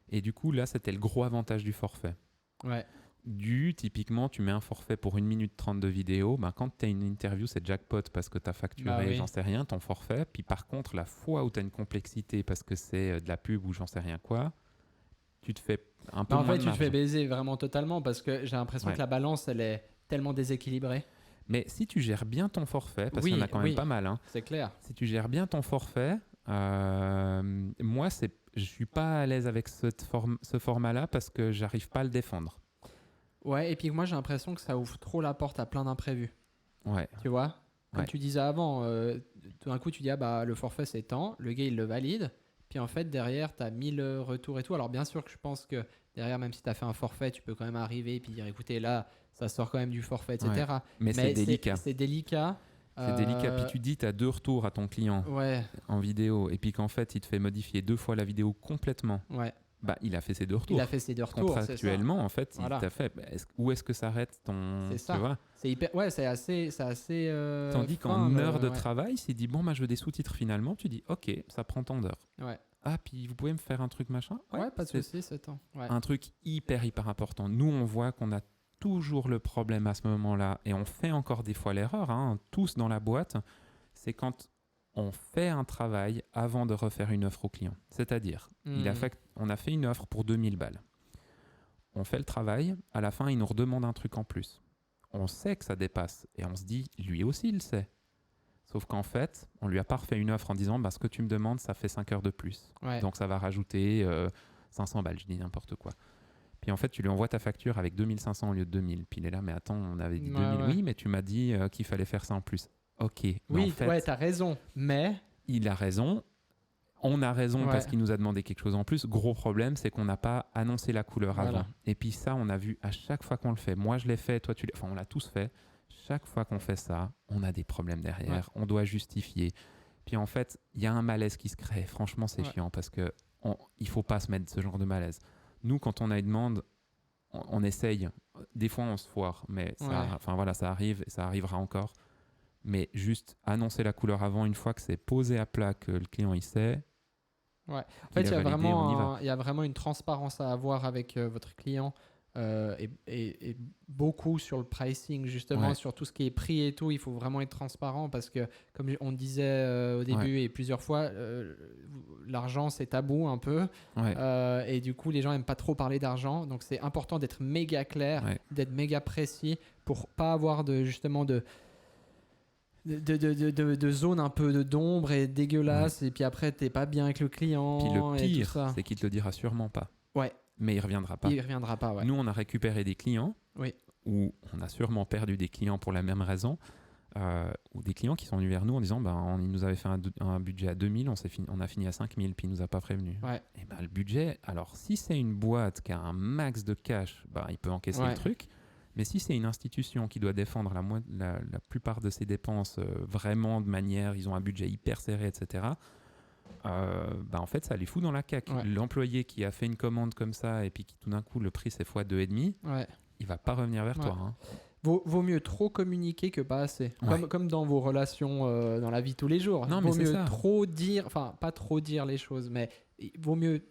Et du coup, là, c'était le gros avantage du forfait. Typiquement, tu mets un forfait pour 1 minute 30 de vidéo. Quand tu as une interview, c'est jackpot parce que tu as facturé, j'en sais rien, ton forfait. Puis par contre, la fois où tu as une complexité parce que c'est de la pub ou j'en sais rien quoi, tu te fais un peu moins de marge. En fait, tu te fais baiser vraiment totalement parce que j'ai l'impression que la balance, elle est tellement déséquilibrée. Mais si tu gères bien ton forfait, parce qu'il y en a quand même pas mal. Hein, c'est clair. Si tu gères bien ton forfait, moi, je ne suis pas à l'aise avec ce format-là parce que j'arrive pas à le défendre. Ouais, et puis moi j'ai l'impression que ça ouvre trop la porte à plein d'imprévus. Tu vois, comme tu disais avant, tout d'un coup tu dis le forfait c'est tant, le gars il le valide, puis en fait derrière tu as 1000 retours et tout. Alors bien sûr que je pense que derrière, même si tu as fait un forfait, tu peux quand même arriver et puis dire écoutez là ça sort quand même du forfait, etc. Mais c'est délicat. C'est délicat. C'est délicat. Puis tu dis tu as 2 retours à ton client en vidéo et puis qu'en fait il te fait modifier 2 fois la vidéo complètement. Il a fait ses 2 retours. Il a fait ses 2 retours. Contractuellement, en fait, il t'a fait. Où est-ce que s'arrête ton. C'est ça. Tu vois c'est hyper. Ouais, c'est assez. Tandis qu'en heure de travail, s'il dit bon, je veux des sous-titres finalement, tu dis ok, ça prend tant d'heures. Puis vous pouvez me faire un truc machin. Pas de souci, c'est temps. Un truc hyper important. Nous, on voit qu'on a toujours le problème à ce moment-là et on fait encore des fois l'erreur, tous dans la boîte, c'est quand on fait un travail avant de refaire une offre au client. C'est-à-dire, on a fait une offre pour 2000 balles. On fait le travail, à la fin, il nous redemande un truc en plus. On sait que ça dépasse et on se dit, lui aussi, il le sait. Sauf qu'en fait, on lui a pas refait une offre en disant, ce que tu me demandes, ça fait 5 heures de plus. Donc, ça va rajouter 500 balles, je dis n'importe quoi. Puis en fait, tu lui envoies ta facture avec 2500 au lieu de 2000. Puis il est là, mais attends, on avait dit 2000. Oui, mais tu m'as dit qu'il fallait faire ça en plus. Ok. Oui, en fait, t'as raison, mais... Il a raison. On a raison parce qu'il nous a demandé quelque chose en plus. Gros problème, c'est qu'on n'a pas annoncé la couleur avant. Et puis ça, on a vu à chaque fois qu'on le fait. Moi, je l'ai fait, toi, tu l'as... Enfin, on l'a tous fait. Chaque fois qu'on fait ça, on a des problèmes derrière. On doit justifier. Puis en fait, il y a un malaise qui se crée. Franchement, c'est chiant parce que il faut pas se mettre ce genre de malaise. Nous, quand on a une demande, on essaye. Des fois, on se foire. Mais ça arrive et ça arrivera encore. Mais juste annoncer la couleur avant, une fois que c'est posé à plat, que le client il sait. En fait, il y a vraiment une transparence à avoir avec votre client et beaucoup sur le pricing, justement, sur tout ce qui est prix et tout. Il faut vraiment être transparent parce que, comme on disait au début et plusieurs fois, l'argent c'est tabou un peu. Et du coup, les gens n'aiment pas trop parler d'argent. Donc, c'est important d'être méga clair, d'être méga précis pour pas avoir de zone un peu d'ombre et dégueulasse et puis après t'es pas bien avec le client. Puis le pire, c'est qu'il te le dira sûrement pas. Mais il reviendra pas. Nous, on a récupéré des clients où on a sûrement perdu des clients pour la même raison, ou des clients qui sont venus vers nous en disant il nous avait fait un budget à 2000, on a fini à 5000 puis il nous a pas prévenu. Et le budget, alors si c'est une boîte qui a un max de cash, il peut encaisser le truc. Mais si c'est une institution qui doit défendre la plupart de ses dépenses vraiment de manière, ils ont un budget hyper serré, etc., en fait, ça les fout dans la caque. L'employé qui a fait une commande comme ça et puis qui tout d'un coup, le prix c'est fois 2,5, il va pas revenir vers toi. Hein. Vaut mieux trop communiquer que pas assez. Comme dans vos relations dans la vie de tous les jours. Non, vaut mieux trop dire, enfin pas trop dire les choses, mais il vaut mieux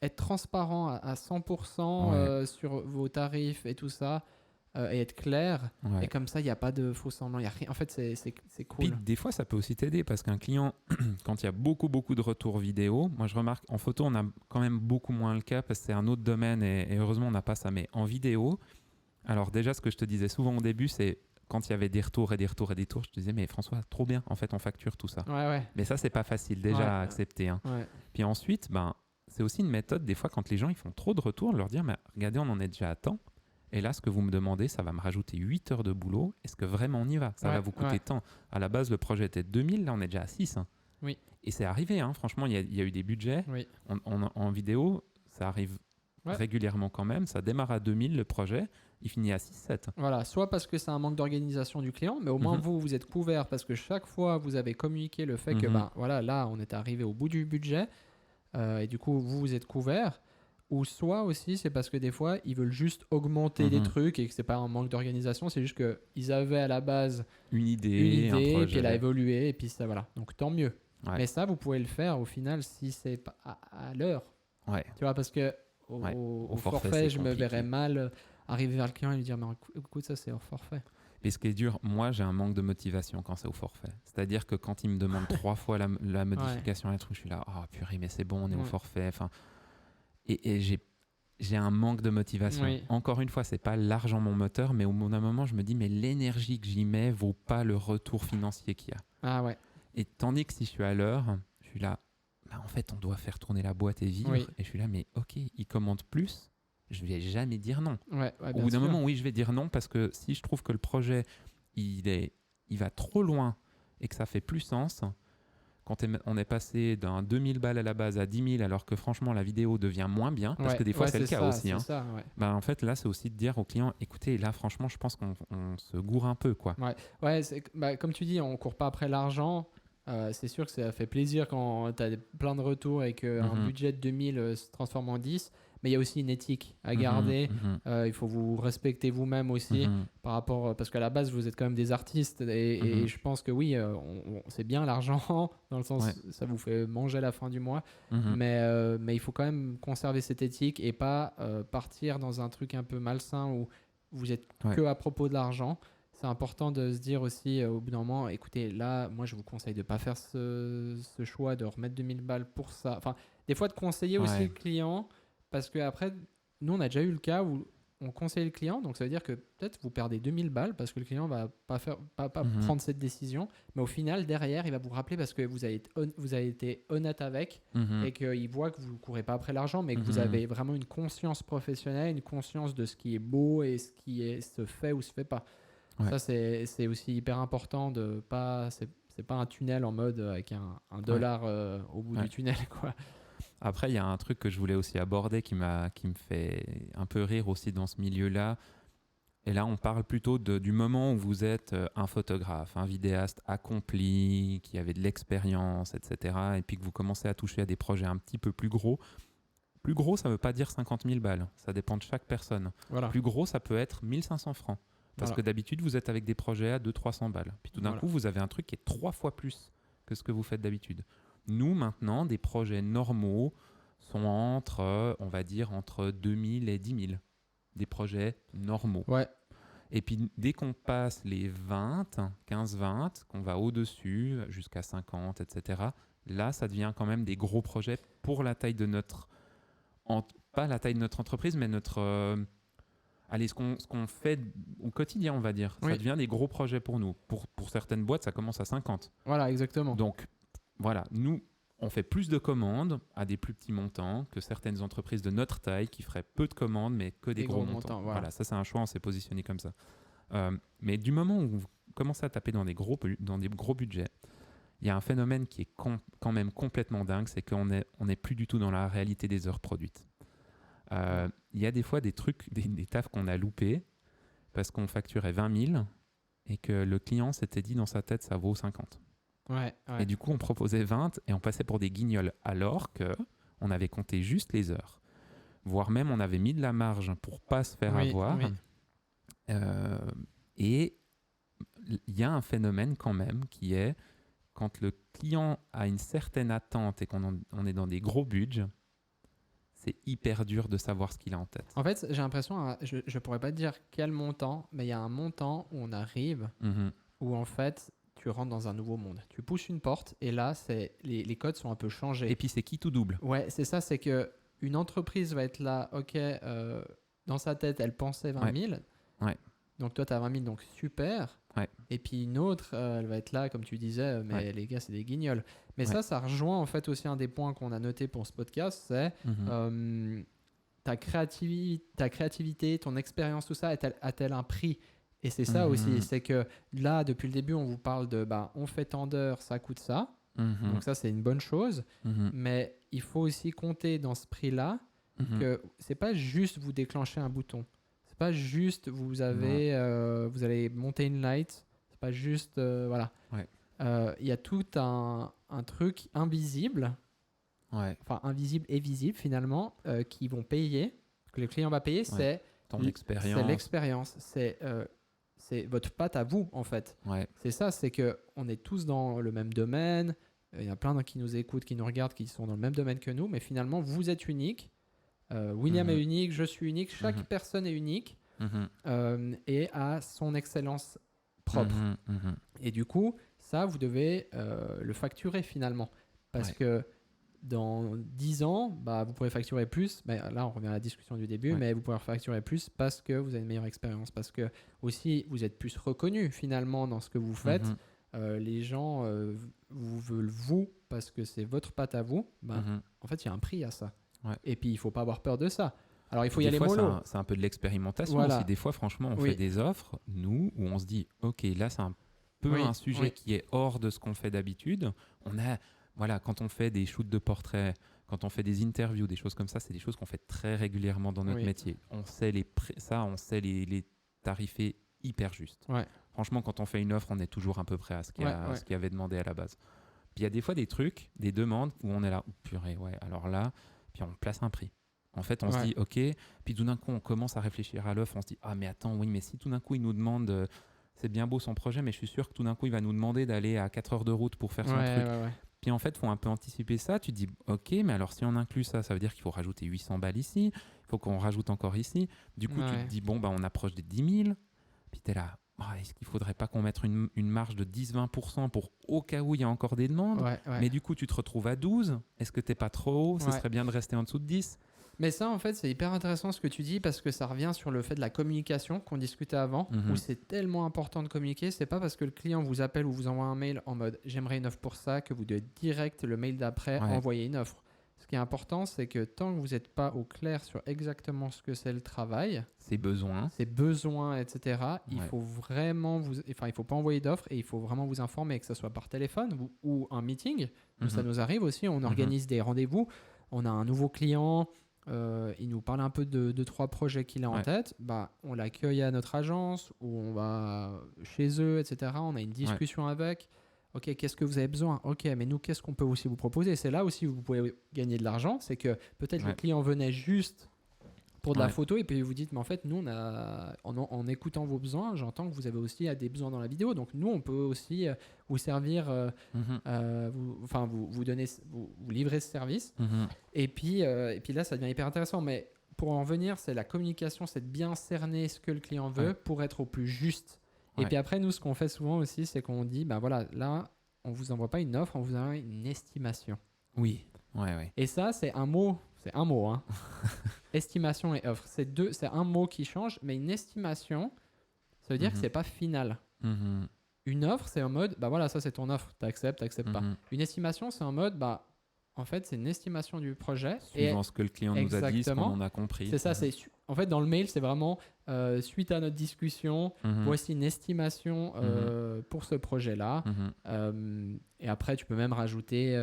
être transparent à 100% sur vos tarifs et tout ça. et être clair. Ouais. Et comme ça, il n'y a pas de faux semblants. Y a rien. En fait, c'est cool. Puis des fois, ça peut aussi t'aider parce qu'un client, quand il y a beaucoup de retours vidéo, moi je remarque en photo, on a quand même beaucoup moins le cas parce que c'est un autre domaine et heureusement, on n'a pas ça. Mais en vidéo, alors déjà, ce que je te disais souvent au début, c'est quand il y avait des retours et des retours et des retours, je te disais, mais François, trop bien, en fait, on facture tout ça. Ouais. Mais ça, c'est pas facile déjà à accepter. Hein. Ouais. Puis ensuite, c'est aussi une méthode, des fois, quand les gens ils font trop de retours, leur dire, mais regardez, on en est déjà à temps. Et là, ce que vous me demandez, ça va me rajouter 8 heures de boulot. Est-ce que vraiment on y va ? Ça va vous coûter tant. À la base, le projet était de 2000, là, on est déjà à 6. Hein. Oui. Et c'est arrivé, hein. Franchement, il y a eu des budgets. Oui. En vidéo, ça arrive régulièrement quand même. Ça démarre à 2000, le projet. Il finit à 6-7. Voilà, soit parce que c'est un manque d'organisation du client, mais au moins vous êtes couvert parce que chaque fois, vous avez communiqué le fait que, là, on est arrivé au bout du budget et du coup, vous êtes couvert. Ou soit aussi, c'est parce que des fois, ils veulent juste augmenter des trucs et que c'est pas un manque d'organisation, c'est juste qu'ils avaient à la base une idée un projet. Et puis elle a évolué, et puis ça, voilà. Donc tant mieux. Ouais. Mais ça, vous pouvez le faire au final si c'est pas à l'heure. Ouais. Tu vois, parce que au forfait, je me verrais mal arriver vers le client et lui dire, mais écoute, ça c'est hors forfait. Et ce qui est dur, moi j'ai un manque de motivation quand c'est au forfait. C'est-à-dire que quand il me demande 3 fois la modification, je suis là, oh purée, mais c'est bon, on est au forfait. Enfin, et j'ai un manque de motivation. Oui. Encore une fois, c'est pas l'argent mon moteur, mais au bout d'un moment, je me dis, mais l'énergie que j'y mets vaut pas le retour financier qu'il y a. Ah ouais. Et tandis que si je suis à l'heure, je suis là, en fait, on doit faire tourner la boîte et vivre. Oui. Et je suis là, mais ok, il commande plus, je vais jamais dire non. Ouais, au bout d'un moment, oui, je vais dire non parce que si je trouve que le projet, il va trop loin et que ça fait plus sens. Quand on est passé d'un 2000 balles à la base à 10 000 alors que franchement la vidéo devient moins bien, parce que des fois c'est le cas aussi. Hein. Ça, en fait là c'est aussi de dire au client, écoutez là franchement je pense qu'on se gourre un peu. Quoi. Comme tu dis, on ne court pas après l'argent. C'est sûr que ça fait plaisir quand tu as plein de retours et qu'un budget de 2000 se transforme en 10. Mais il y a aussi une éthique à garder. Il faut vous respecter vous-même aussi par rapport, parce qu'à la base, vous êtes quand même des artistes. Et je pense que oui, c'est bien l'argent, dans le sens ça vous fait manger à la fin du mois. Mais il faut quand même conserver cette éthique et pas partir dans un truc un peu malsain où vous êtes que à propos de l'argent. C'est important de se dire aussi au bout d'un moment, écoutez, là, moi, je vous conseille de ne pas faire ce choix de remettre 2000 balles pour ça. Enfin, des fois, de conseiller aussi le client. Parce qu'après, nous, on a déjà eu le cas où on conseille le client. Donc, ça veut dire que peut-être vous perdez 2000 balles parce que le client ne va pas prendre cette décision. Mais au final, derrière, il va vous rappeler parce que vous avez été honnête avec et qu'il voit que vous ne courez pas après l'argent, mais que vous avez vraiment une conscience professionnelle, une conscience de ce qui est beau et ce qui se fait ou ne se fait pas. Ouais. Ça, c'est aussi hyper important. C'est pas un tunnel en mode avec un dollar au bout du tunnel, quoi. Après, il y a un truc que je voulais aussi aborder qui me fait un peu rire aussi dans ce milieu-là. Et là, on parle plutôt du moment où vous êtes un photographe, un vidéaste accompli, qui avait de l'expérience, etc. Et puis que vous commencez à toucher à des projets un petit peu plus gros. Plus gros, ça ne veut pas dire 50 000 balles. Ça dépend de chaque personne. Voilà. Plus gros, ça peut être 1500 francs. Parce que d'habitude, vous êtes avec des projets à 200-300 balles. Puis tout d'un coup, vous avez un truc qui est 3 fois plus que ce que vous faites d'habitude. Nous, maintenant, des projets normaux sont on va dire, entre 2000 et 10 000. Des projets normaux. Ouais. Et puis, dès qu'on passe les 15-20, qu'on va au-dessus, jusqu'à 50, etc., là, ça devient quand même des gros projets pour la taille de pas la taille de notre entreprise, mais notre... ce qu'on fait au quotidien, on va dire. Oui. Ça devient des gros projets pour nous. Pour certaines boîtes, ça commence à 50. Voilà, exactement. Donc, voilà, nous, on fait plus de commandes à des plus petits montants que certaines entreprises de notre taille qui feraient peu de commandes, mais que des gros montants. Voilà, ça, c'est un choix, on s'est positionné comme ça. Mais du moment où vous commencez à taper dans des gros budgets, il y a un phénomène qui est quand même complètement dingue, c'est qu'on n'est plus du tout dans la réalité des heures produites. Il y a des fois des trucs, des tafs qu'on a loupés parce qu'on facturait 20 000 et que le client s'était dit dans sa tête ça vaut 50. Ouais. Et du coup, on proposait 20 et on passait pour des guignols alors qu'on avait compté juste les heures. Voire même, on avait mis de la marge pour pas se faire avoir. Oui. Et il y a un phénomène quand même qui est quand le client a une certaine attente et qu'on est dans des gros budgets, c'est hyper dur de savoir ce qu'il a en tête. En fait, j'ai l'impression, je pourrais pas te dire quel montant, mais il y a un montant où on arrive, où en fait, tu rentres dans un nouveau monde. Tu pousses une porte et là, les codes sont un peu changés. Et puis, c'est qui tout double. Ouais, c'est ça, c'est qu'une entreprise va être là, ok, dans sa tête, elle pensait 20 000. Ouais. Donc toi, tu as 20 000, donc super. Ouais. Et puis une autre, elle va être là, comme tu disais, mais les gars, c'est des guignols. Mais ça rejoint en fait aussi un des points qu'on a noté pour ce podcast, c'est ta créativité, ton expérience, tout ça, a-t-elle un prix? Et c'est ça aussi, c'est que là, depuis le début, on vous parle de on fait tant d'heures, ça coûte ça. Donc ça, c'est une bonne chose. Mais il faut aussi compter dans ce prix-là que c'est pas juste vous déclencher un bouton. C'est pas juste vous allez monter une light. C'est pas juste voilà. Il y a tout un truc invisible. Enfin invisible et visible finalement qui vont payer, que le client va payer. C'est ton expérience. C'est l'expérience. C'est votre patte à vous en fait. C'est ça, c'est que on est tous dans le même domaine. Il y a plein qui nous écoutent, qui nous regardent, qui sont dans le même domaine que nous, mais finalement vous êtes unique. William est unique, je suis unique, chaque personne est unique et a son excellence propre. Et du coup, ça, vous devez le facturer finalement. Parce que dans 10 ans, vous pourrez facturer plus. Là, on revient à la discussion du début, mais vous pourrez facturer plus parce que vous avez une meilleure expérience. Parce que aussi, vous êtes plus reconnu finalement dans ce que vous faites. Les gens vous veulent parce que c'est votre patte à vous. En fait, il y a un prix à ça. Et puis, il ne faut pas avoir peur de ça. Alors, il faut y aller mollo. C'est un peu de l'expérimentation aussi. Des fois, franchement, on fait des offres, nous, où on se dit, OK, là, c'est un peu un sujet qui est hors de ce qu'on fait d'habitude. Quand on fait des shoots de portraits, quand on fait des interviews, des choses comme ça, c'est des choses qu'on fait très régulièrement dans notre métier. On sait on sait les tarifer hyper juste. Franchement, quand on fait une offre, on est toujours à peu près à ce qu'il y avait demandé à la base. Puis il y a des fois des trucs, des demandes où on est là, purée, alors là, puis on place un prix. En fait, on se dit, OK, puis tout d'un coup, on commence à réfléchir à l'offre, on se dit, mais attends, mais si tout d'un coup, il nous demande, c'est bien beau son projet, mais je suis sûr que tout d'un coup, il va nous demander d'aller à 4 heures de route pour faire son truc. Puis en fait, il faut un peu anticiper ça. Tu te dis, OK, mais alors si on inclut ça, ça veut dire qu'il faut rajouter 800 balles ici, il faut qu'on rajoute encore ici. Du coup, tu te dis, on approche des 10 000. Puis tu es là, est-ce qu'il ne faudrait pas qu'on mette une marge de 10-20% pour au cas où il y a encore des demandes Mais du coup, tu te retrouves à 12. Est-ce que tu n'es pas trop haut? Ce serait bien de rester en dessous de 10. Mais ça, en fait, c'est hyper intéressant ce que tu dis parce que ça revient sur le fait de la communication qu'on discutait avant, où c'est tellement important de communiquer. C'est pas parce que le client vous appelle ou vous envoie un mail en mode « j'aimerais une offre pour ça » que vous devez direct, le mail d'après, envoyer une offre. Ce qui est important, c'est que tant que vous n'êtes pas au clair sur exactement ce que c'est le travail, ses besoins, etc., il faut vraiment il faut pas envoyer d'offres et il faut vraiment vous informer, que ce soit par téléphone ou un meeting. Ça nous arrive aussi, on organise des rendez-vous. On a un nouveau client, il nous parle un peu de 3 projets qu'il a en tête. On l'accueille à notre agence ou on va chez eux, etc. On a une discussion avec. OK, qu'est-ce que vous avez besoin? OK, mais nous, qu'est-ce qu'on peut aussi vous proposer? C'est là aussi où vous pouvez gagner de l'argent. C'est que peut-être le client venait juste pour de la photo et puis vous dites, mais en fait, nous, en écoutant vos besoins, j'entends que vous avez aussi des besoins dans la vidéo. Donc, nous, on peut aussi vous servir, vous donner, vous livrer ce service. Et puis là, ça devient hyper intéressant. Mais pour en venir, c'est la communication, c'est de bien cerner ce que le client veut pour être au plus juste. Et puis après, nous, ce qu'on fait souvent aussi, c'est qu'on dit, là, on vous envoie pas une offre, on vous envoie une estimation. Oui. Et ça, c'est un mot, hein. Estimation et offre. C'est un mot qui change, mais une estimation, ça veut dire que c'est pas final. Une offre, c'est en mode, ça c'est ton offre, t'acceptes pas. Une estimation, c'est en mode, en fait, c'est une estimation du projet. Suivant ce que le client nous a dit, ce qu'on en a compris. C'est ça, en fait, dans le mail, c'est vraiment suite à notre discussion, voici une estimation pour ce projet-là. Et après, tu peux même rajouter,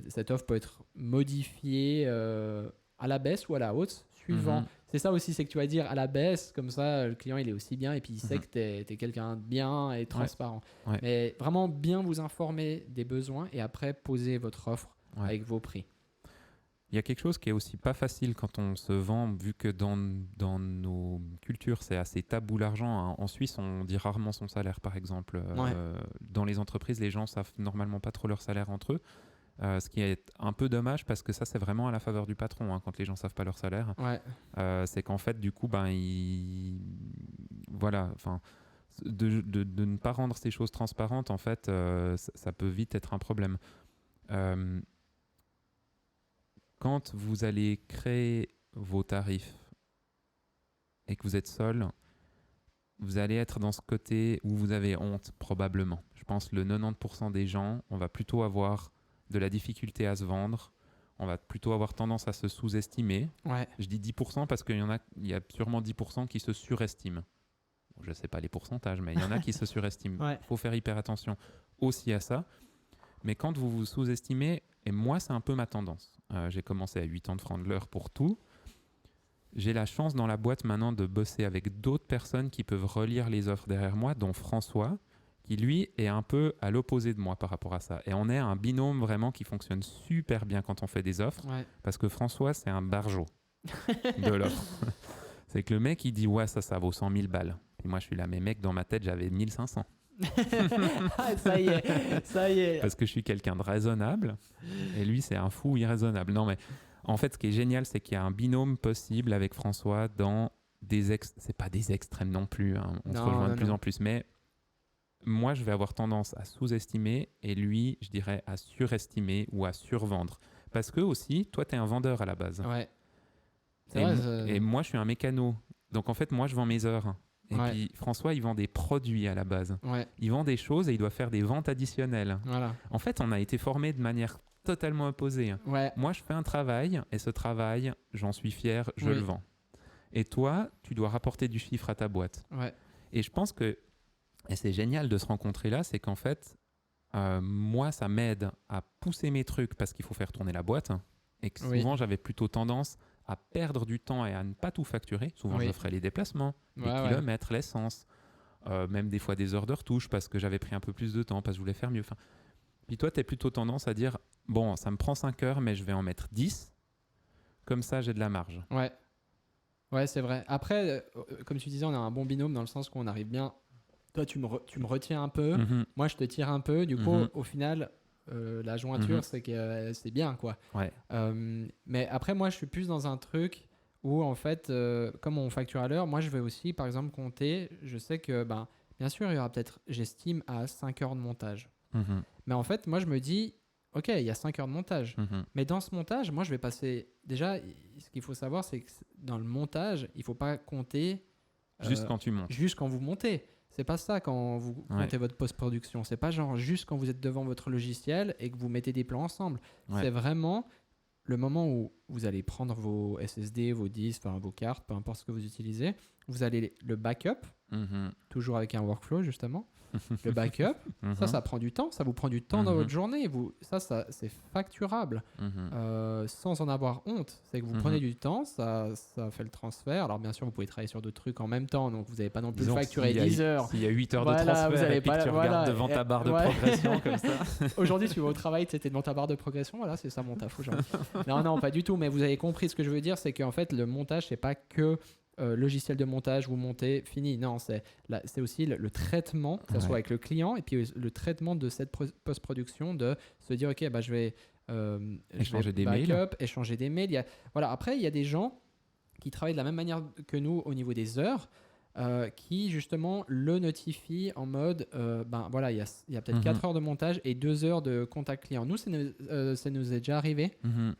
cette offre peut être modifiée à la baisse ou à la hausse, suivant. C'est ça aussi, c'est que tu vas dire à la baisse, comme ça, le client, il est aussi bien et puis il sait que tu es quelqu'un de bien et transparent. Mais vraiment bien vous informer des besoins et après poser votre offre avec vos prix. Il y a quelque chose qui est aussi pas facile quand on se vend, vu que dans nos cultures, c'est assez tabou l'argent. En Suisse, on dit rarement son salaire, par exemple. Dans les entreprises, les gens savent normalement pas trop leur salaire entre eux. Ce qui est un peu dommage parce que ça, c'est vraiment à la faveur du patron quand les gens ne savent pas leur salaire. Ouais. C'est qu'en fait, du coup, voilà, de ne pas rendre ces choses transparentes, en fait, ça peut vite être un problème. Quand vous allez créer vos tarifs et que vous êtes seul, vous allez être dans ce côté où vous avez honte, probablement. Je pense que le 90% des gens, on va plutôt avoir de la difficulté à se vendre, on va plutôt avoir tendance à se sous-estimer. Ouais. Je dis 10% parce qu'il y a sûrement 10% qui se surestiment. Je ne sais pas les pourcentages, mais il y en a qui se surestiment. Ouais. Il faut faire hyper attention aussi à ça. Mais quand vous vous sous-estimez, et moi, c'est un peu ma tendance. J'ai commencé à 8 ans de francs de l'heure pour tout. J'ai la chance dans la boîte maintenant de bosser avec d'autres personnes qui peuvent relire les offres derrière moi, dont François, qui lui est un peu à l'opposé de moi par rapport à ça. Et on est un binôme vraiment qui fonctionne super bien quand on fait des offres, parce que François, c'est un barjot de l'offre. C'est que le mec, il dit « ouais, ça vaut 100 000 balles ». Et moi, je suis là, mais mec, dans ma tête, j'avais 1500. Ça y est. Parce que je suis quelqu'un de raisonnable, et lui, c'est un fou irraisonnable. Non, mais en fait, ce qui est génial, c'est qu'il y a un binôme possible avec François dans c'est pas des extrêmes non plus, on se rejoint de plus en plus, mais moi, je vais avoir tendance à sous-estimer et lui, je dirais à surestimer ou à survendre. Parce que aussi, toi, tu es un vendeur à la base. Ouais. Et moi, je suis un mécano. Donc, en fait, moi, je vends mes heures. Et puis, François, il vend des produits à la base. Ouais. Il vend des choses et il doit faire des ventes additionnelles. Voilà. En fait, on a été formés de manière totalement opposée. Ouais. Moi, je fais un travail et ce travail, j'en suis fier, je le vends. Et toi, tu dois rapporter du chiffre à ta boîte. Ouais. Et je pense que et c'est génial de se rencontrer là, c'est qu'en fait, moi, ça m'aide à pousser mes trucs parce qu'il faut faire tourner la boîte. Et que souvent, j'avais plutôt tendance à perdre du temps et à ne pas tout facturer. Souvent, je ferais les déplacements, les kilomètres, l'essence, même des fois des heures de retouche parce que j'avais pris un peu plus de temps, parce que je voulais faire mieux. Enfin, puis toi, tu as plutôt tendance à dire, bon, ça me prend 5 heures, mais je vais en mettre 10. Comme ça, j'ai de la marge. Ouais, c'est vrai. Après, comme tu disais, on a un bon binôme dans le sens qu'on arrive bien... Toi, tu me retiens un peu. Moi, je te tire un peu. Du coup, au final, la jointure, c'est que c'est bien, quoi. Ouais. Mais après, moi, je suis plus dans un truc où, en fait, comme on facture à l'heure, moi, je vais aussi, par exemple, compter. Je sais que, bien sûr, il y aura peut-être, j'estime, à 5 heures de montage. Mais en fait, moi, je me dis, OK, il y a 5 heures de montage. Mais dans ce montage, moi, je vais passer... Déjà, ce qu'il faut savoir, c'est que dans le montage, il ne faut pas compter... Juste quand tu montes. Juste quand vous montez. C'est pas ça quand vous comptez votre post-production. C'est pas genre juste quand vous êtes devant votre logiciel et que vous mettez des plans ensemble. C'est vraiment le moment où vous allez prendre vos SSD, vos disques, vos cartes, peu importe ce que vous utilisez. Vous allez le backup, toujours avec un workflow justement. Le backup, ça prend du temps. Ça vous prend du temps dans votre journée. Ça c'est facturable sans en avoir honte. C'est que vous prenez du temps, ça fait le transfert. Alors bien sûr, vous pouvez travailler sur d'autres trucs en même temps, donc vous n'avez pas non plus facturé 10 heures. S'il y a 8 heures de transfert vous et puis que tu regardes devant ta barre de progression comme ça. Aujourd'hui, tu vas au travail, c'était devant ta barre de progression. Voilà, c'est ça mon taf aujourd'hui. Non, pas du tout. Mais vous avez compris ce que je veux dire, c'est qu'en fait, le montage, c'est pas que logiciel de montage, vous montez, fini. Non, c'est aussi le traitement, que ce soit avec le client, et puis le traitement de cette post-production, de se dire, OK, je vais échanger des mails. Échanger des mails. Voilà. Après, il y a des gens qui travaillent de la même manière que nous au niveau des heures, qui justement le notifient en mode, voilà, il y a peut-être 4 heures de montage et 2 heures de contact client. Nous, ça nous est déjà arrivé,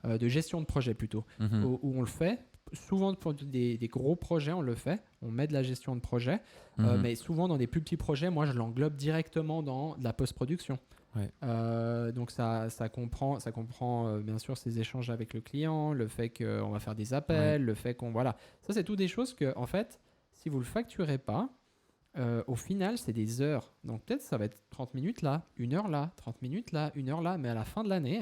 de gestion de projet plutôt, où on le fait. Souvent pour des gros projets, on le fait. On met de la gestion de projet. Mais souvent dans des plus petits projets, moi, je l'englobe directement dans la post-production. Donc ça comprend bien sûr ces échanges avec le client, le fait qu'on va faire des appels, le fait qu'on... Voilà. Ça, c'est tout des choses que, en fait, si vous ne le facturez pas, au final, c'est des heures. Donc peut-être ça va être 30 minutes là, 1 heure là, 30 minutes là, 1 heure là. Mais à la fin de l'année,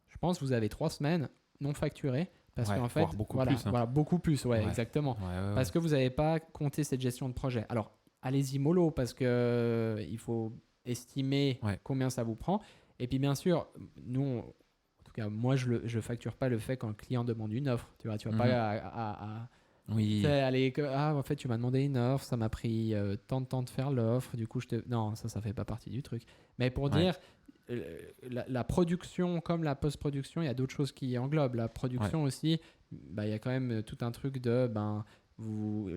je pense que vous avez 3 semaines non facturées. Parce qu'en fait, beaucoup plus. Voilà, beaucoup plus, exactement. Parce que vous n'avez pas compté cette gestion de projet. Alors, allez-y mollo, parce qu'il faut estimer combien ça vous prend. Et puis, bien sûr, nous, en tout cas, moi, je ne facture pas le fait quand le client demande une offre. Tu vas pas aller en fait, tu m'as demandé une offre, ça m'a pris tant de temps de faire l'offre. Du coup, non, ça fait pas partie du truc. Mais pour dire... la production comme la post-production, il y a d'autres choses qui englobent. La production aussi, il y a quand même tout un truc de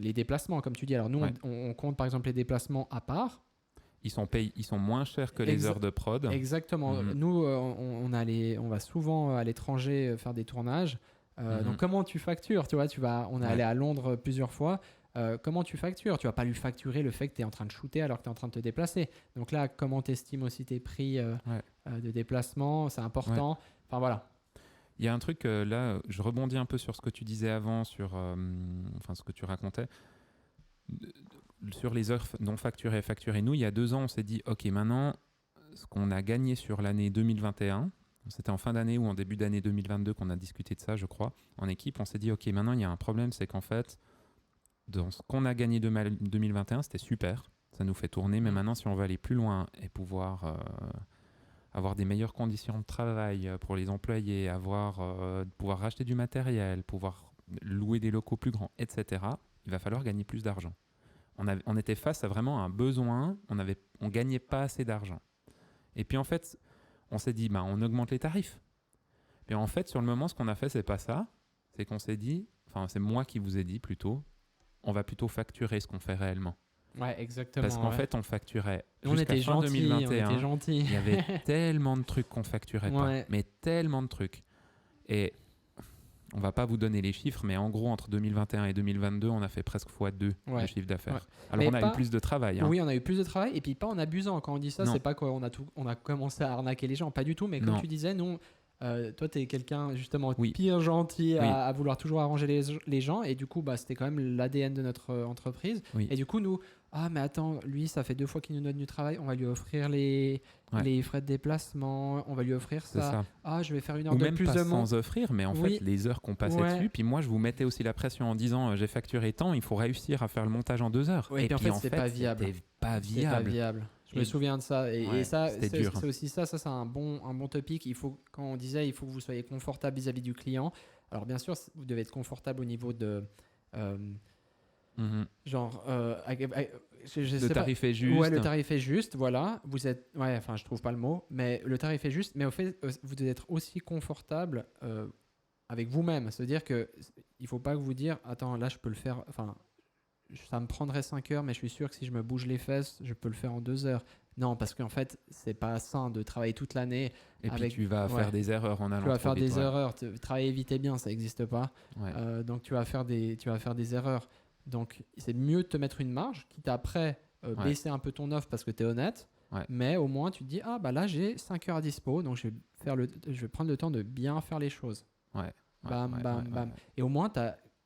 les déplacements, comme tu dis. Alors nous, on compte par exemple les déplacements à part. Ils sont moins chers que les heures de prod. Exactement. Nous, on va souvent à l'étranger faire des tournages. Donc comment tu factures, tu vois, on est allé à Londres plusieurs fois. Comment tu factures? Tu vas pas lui facturer le fait que tu es en train de shooter alors que tu es en train de te déplacer. Donc là, comment tu estimes aussi tes prix de déplacement? C'est important. Enfin voilà. Il y a un truc, là, je rebondis un peu sur ce que tu disais avant, sur ce que tu racontais. Sur les heures non facturées et facturées. Nous, il y a 2 ans, on s'est dit, OK, maintenant, ce qu'on a gagné sur l'année 2021, c'était en fin d'année ou en début d'année 2022 qu'on a discuté de ça, je crois, en équipe, on s'est dit, OK, maintenant, il y a un problème, c'est qu'en fait, dans ce qu'on a gagné 2021, c'était super, ça nous fait tourner, mais maintenant, si on veut aller plus loin et pouvoir avoir des meilleures conditions de travail pour les employés, pouvoir racheter du matériel, pouvoir louer des locaux plus grands, etc., il va falloir gagner plus d'argent. On était face à vraiment un besoin, on gagnait pas assez d'argent. Et puis en fait, on s'est dit, on augmente les tarifs. Et en fait, sur le moment, ce qu'on a fait, c'est pas ça. C'est qu'on s'est dit, c'est moi qui vous ai dit plutôt, on va plutôt facturer ce qu'on fait réellement. Ouais, exactement. Parce qu'en fait, on facturait jusqu'à fin 2021. On était gentils. Il y avait tellement de trucs qu'on facturait pas. Mais tellement de trucs. Et on va pas vous donner les chiffres, mais en gros, entre 2021 et 2022, on a fait presque x2 de chiffre d'affaires. Ouais. Alors, on a eu plus de travail. Oui, on a eu plus de travail, et puis pas en abusant. Quand on dit ça, c'est pas qu'on a commencé à arnaquer les gens, pas du tout. Mais comme tu disais, nous, toi, tu es quelqu'un, justement, pire gentil à vouloir toujours arranger les gens, et du coup, c'était quand même l'ADN de notre entreprise. Et du coup, nous, mais attends, lui, ça fait 2 fois qu'il nous donne du travail, on va lui offrir les frais de déplacement, on va lui offrir ça. Je vais faire 1 heure de plus de monde. Sans offrir, mais en fait, les heures qu'on passait dessus, puis moi, je vous mettais aussi la pression en disant, j'ai facturé tant, il faut réussir à faire le montage en 2 heures. Et puis en fait, c'est pas viable. C'était pas viable. Je me souviens de ça. Et ça, c'est aussi ça c'est un bon topic. Quand on disait, il faut que vous soyez confortable vis-à-vis du client. Alors bien sûr, vous devez être confortable au niveau de... le tarif est juste. Ouais, le tarif est juste, voilà. Je trouve pas le mot, mais le tarif est juste. Mais au fait, vous devez être aussi confortable avec vous-même. C'est-à-dire que il faut pas que vous dire, attends, là, je peux le faire... ça me prendrait 5 heures, mais je suis sûr que si je me bouge les fesses, je peux le faire en 2 heures. Non, parce qu'en fait, c'est pas sain de travailler toute l'année. Et puis tu vas faire des erreurs en allant Tu vas faire trop vite, des erreurs. Travailler vite et bien, ça n'existe pas. Donc tu vas faire des erreurs. Donc c'est mieux de te mettre une marge, quitte à après baisser un peu ton offre parce que tu es honnête. Mais au moins tu te dis, là j'ai 5 heures à dispo, donc je vais prendre le temps de bien faire les choses. Bam. Et au moins,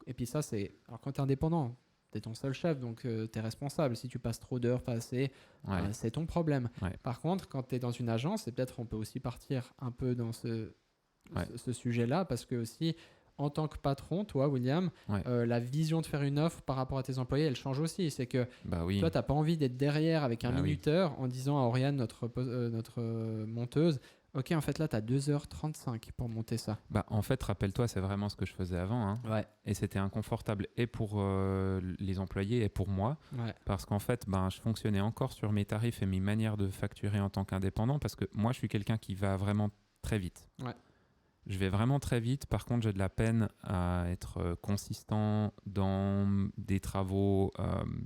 et puis ça, c'est... Alors quand tu es indépendant, tu es ton seul chef, donc tu es responsable. Si tu passes trop d'heures, pas assez, c'est ton problème. Par contre, quand tu es dans une agence, et peut-être on peut aussi partir un peu dans ce sujet-là, parce que aussi, en tant que patron, toi, William, la vision de faire une offre par rapport à tes employés, elle change aussi. C'est que toi, tu n'as pas envie d'être derrière avec un minuteur en disant à Oriane, notre monteuse, OK, en fait, là, tu as 2h35 pour monter ça. En fait, rappelle-toi, c'est vraiment ce que je faisais avant. Et c'était inconfortable et pour les employés et pour moi. Parce qu'en fait, je fonctionnais encore sur mes tarifs et mes manières de facturer en tant qu'indépendant. Parce que moi, je suis quelqu'un qui va vraiment très vite. Je vais vraiment très vite. Par contre, j'ai de la peine à être consistant dans des travaux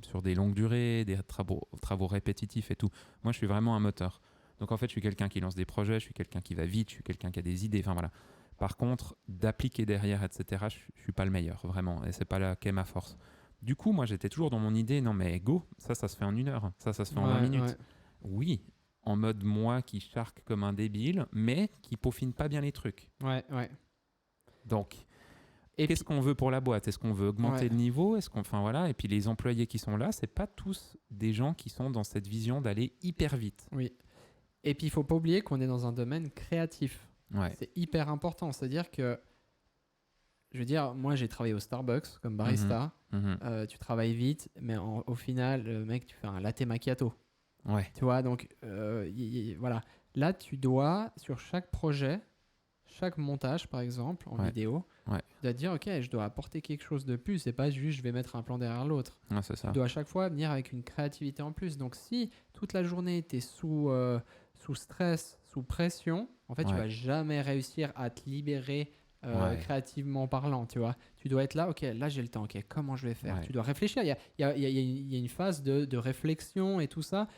sur des longues durées, des travaux répétitifs et tout. Moi, je suis vraiment un moteur. Donc en fait, je suis quelqu'un qui lance des projets, je suis quelqu'un qui va vite, je suis quelqu'un qui a des idées. Enfin voilà. Par contre, d'appliquer derrière, etc., je suis pas le meilleur, vraiment. Et c'est pas là qu'est ma force. Du coup, moi, j'étais toujours dans mon idée, non mais go, ça se fait en 1 heure, ça se fait en 20 minutes. Oui, en mode moi qui charque comme un débile, mais qui peaufine pas bien les trucs. Donc, qu'est-ce qu'on veut pour la boîte? Est-ce qu'on veut augmenter le niveau? Et puis les employés qui sont là, c'est pas tous des gens qui sont dans cette vision d'aller hyper vite. Oui. Et puis, il ne faut pas oublier qu'on est dans un domaine créatif. C'est hyper important. C'est-à-dire que, je veux dire, moi, j'ai travaillé au Starbucks comme barista. Tu travailles vite, mais au final, mec, tu fais un latte macchiato. Tu vois, donc, voilà. Là, tu dois, sur chaque projet, chaque montage, par exemple, en vidéo, tu dois te dire, OK, je dois apporter quelque chose de plus. C'est pas juste, je vais mettre un plan derrière l'autre. C'est ça. Tu dois à chaque fois venir avec une créativité en plus. Donc, si toute la journée, tu es sous sous stress, sous pression, en fait, tu vas jamais réussir à te libérer créativement parlant, tu vois. Tu dois être là, ok, là j'ai le temps, ok, comment je vais faire? Tu dois réfléchir. Il y a une phase de réflexion et tout ça,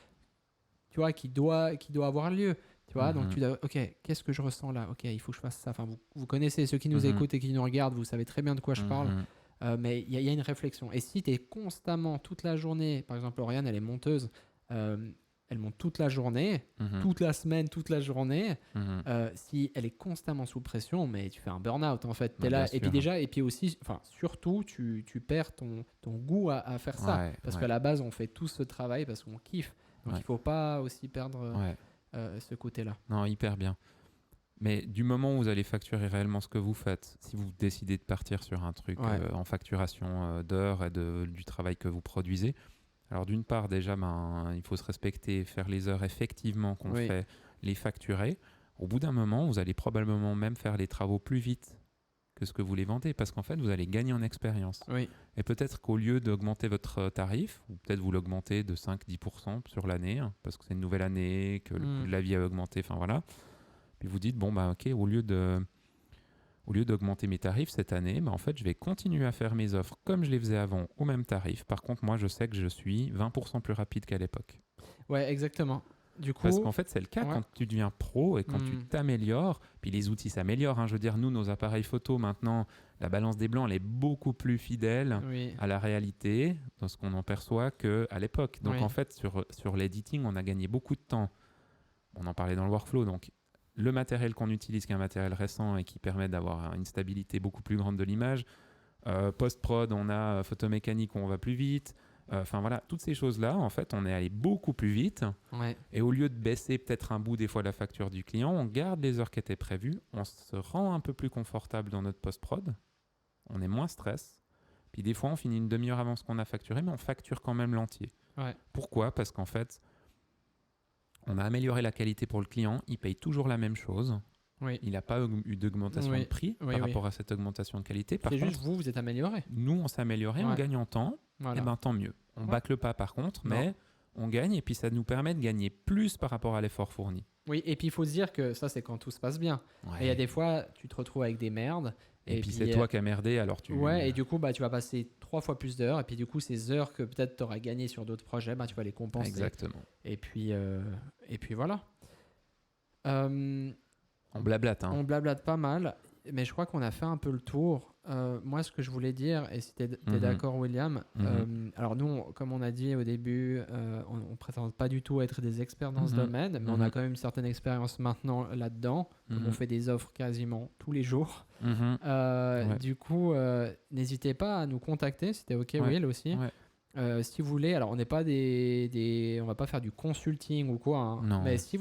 tu vois, qui doit avoir lieu. Tu vois, donc tu dois, ok, qu'est-ce que je ressens là? Ok, il faut que je fasse ça. Enfin, vous connaissez ceux qui nous écoutent et qui nous regardent, vous savez très bien de quoi je parle. Mais il y a une réflexion. Et si tu es constamment toute la journée, par exemple, Lauriane, elle est monteuse, elle monte toute la journée, toute la semaine, toute la journée. Si elle est constamment sous pression, mais tu fais un burn-out en fait. T'es là, et puis déjà, et puis aussi, enfin surtout, tu perds ton goût à faire ça. Parce qu'à la base, on fait tout ce travail parce qu'on kiffe. Donc il ne faut pas aussi perdre ce côté-là. Non, hyper bien. Mais du moment où vous allez facturer réellement ce que vous faites, si vous décidez de partir sur un truc en facturation d'heures et du travail que vous produisez, alors d'une part déjà, il faut se respecter, faire les heures effectivement qu'on fait, les facturer. Au bout d'un moment, vous allez probablement même faire les travaux plus vite que ce que vous les vendez, parce qu'en fait, vous allez gagner en expérience. Et peut-être qu'au lieu d'augmenter votre tarif, ou peut-être vous l'augmentez de 5-10% sur l'année, parce que c'est une nouvelle année, que le coût de la vie a augmenté, enfin voilà. Puis vous dites, bon, bah ok, au lieu d'augmenter mes tarifs cette année, en fait, je vais continuer à faire mes offres comme je les faisais avant, au même tarif. Par contre, moi, je sais que je suis 20% plus rapide qu'à l'époque. Ouais, exactement. Du coup, parce qu'en fait, c'est le cas quand tu deviens pro et quand tu t'améliores. Puis les outils s'améliorent. Je veux dire, nous, nos appareils photo, maintenant, la balance des blancs, elle est beaucoup plus fidèle à la réalité, dans ce qu'on en perçoit, qu'à l'époque. Donc, en fait, sur l'editing, on a gagné beaucoup de temps. On en parlait dans le workflow. Donc, le matériel qu'on utilise, qui est un matériel récent et qui permet d'avoir une stabilité beaucoup plus grande de l'image. Post-prod, on a photomécanique où on va plus vite. Enfin voilà, toutes ces choses-là, en fait, on est allé beaucoup plus vite. Et au lieu de baisser peut-être un bout des fois la facture du client, on garde les heures qui étaient prévues, on se rend un peu plus confortable dans notre post-prod, on est moins stress. Puis des fois, on finit une demi-heure avant ce qu'on a facturé, mais on facture quand même l'entier. Pourquoi ? Parce qu'en fait, on a amélioré la qualité pour le client, il paye toujours la même chose. Il n'a pas eu d'augmentation de prix par rapport à cette augmentation de qualité. C'est juste vous êtes amélioré. Nous, on s'est amélioré, on gagne en temps. Et tant mieux. On ne bâcle pas par contre, mais on gagne et puis ça nous permet de gagner plus par rapport à l'effort fourni. Oui, et puis il faut se dire que ça, c'est quand tout se passe bien. Et il y a des fois, tu te retrouves avec des merdes. Et puis c'est toi qui as merdé, alors tu... et du coup, tu vas passer 3 fois plus d'heures. Et puis du coup, ces heures que peut-être tu auras gagnées sur d'autres projets, tu vas les compenser. Exactement. Et puis voilà. On blablate. On blablate pas mal, mais je crois qu'on a fait un peu le tour. Moi, ce que je voulais dire, et si tu es d'accord, William, alors nous, comme on a dit au début, on ne prétend pas du tout être des experts dans ce domaine, mais on a quand même une certaine expérience maintenant là-dedans. On fait des offres quasiment tous les jours. Du coup, n'hésitez pas à nous contacter, c'était OK, Will, aussi. Si vous voulez, alors on n'est pas on va pas faire du consulting ou quoi, mais si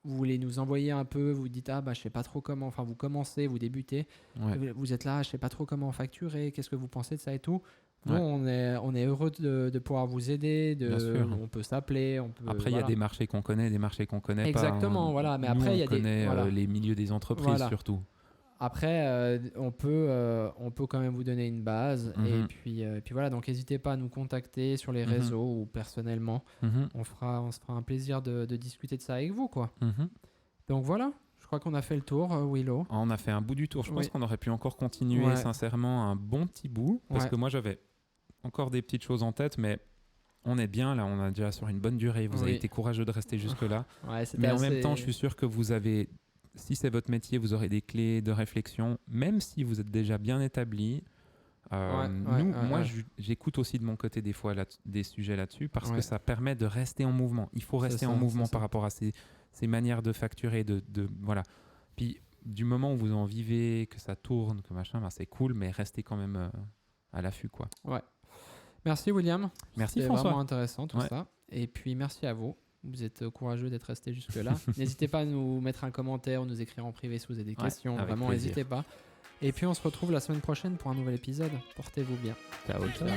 vous voulez nous envoyer un peu, vous dites je sais pas trop comment, enfin vous commencez, vous débutez, vous êtes là, je sais pas trop comment facturer, qu'est-ce que vous pensez de ça et tout. Nous on est heureux de pouvoir vous aider, on peut s'appeler, Après il y a des marchés qu'on connaît, des marchés qu'on connaît pas. Exactement, voilà, mais après il y a connaît les milieux des entreprises surtout. Après, on peut quand même vous donner une base. Et puis voilà, donc n'hésitez pas à nous contacter sur les réseaux ou personnellement. On se fera un plaisir de discuter de ça avec vous, quoi. Donc voilà, je crois qu'on a fait le tour, Willow. On a fait un bout du tour. Je pense qu'on aurait pu encore continuer sincèrement un bon petit bout. Parce que moi, j'avais encore des petites choses en tête, mais on est bien là. On est déjà sur une bonne durée. Vous avez été courageux de rester jusque-là. Mais en même temps, je suis sûr que vous avez... Si c'est votre métier, vous aurez des clés de réflexion, même si vous êtes déjà bien établi. J'écoute aussi de mon côté des fois des sujets là-dessus parce que ça permet de rester en mouvement. Il faut rester en mouvement par rapport à ces manières de facturer. Voilà. Puis du moment où vous en vivez, que ça tourne, que machin, c'est cool, mais restez quand même à l'affût, quoi. Merci William. Merci François. François. C'était vraiment intéressant tout ça. Et puis merci à vous. Vous êtes courageux d'être resté jusque-là. N'hésitez pas à nous mettre un commentaire ou nous écrire en privé si vous avez des questions. Vraiment, n'hésitez pas. Et puis, on se retrouve la semaine prochaine pour un nouvel épisode. Portez-vous bien. Ciao. Ciao.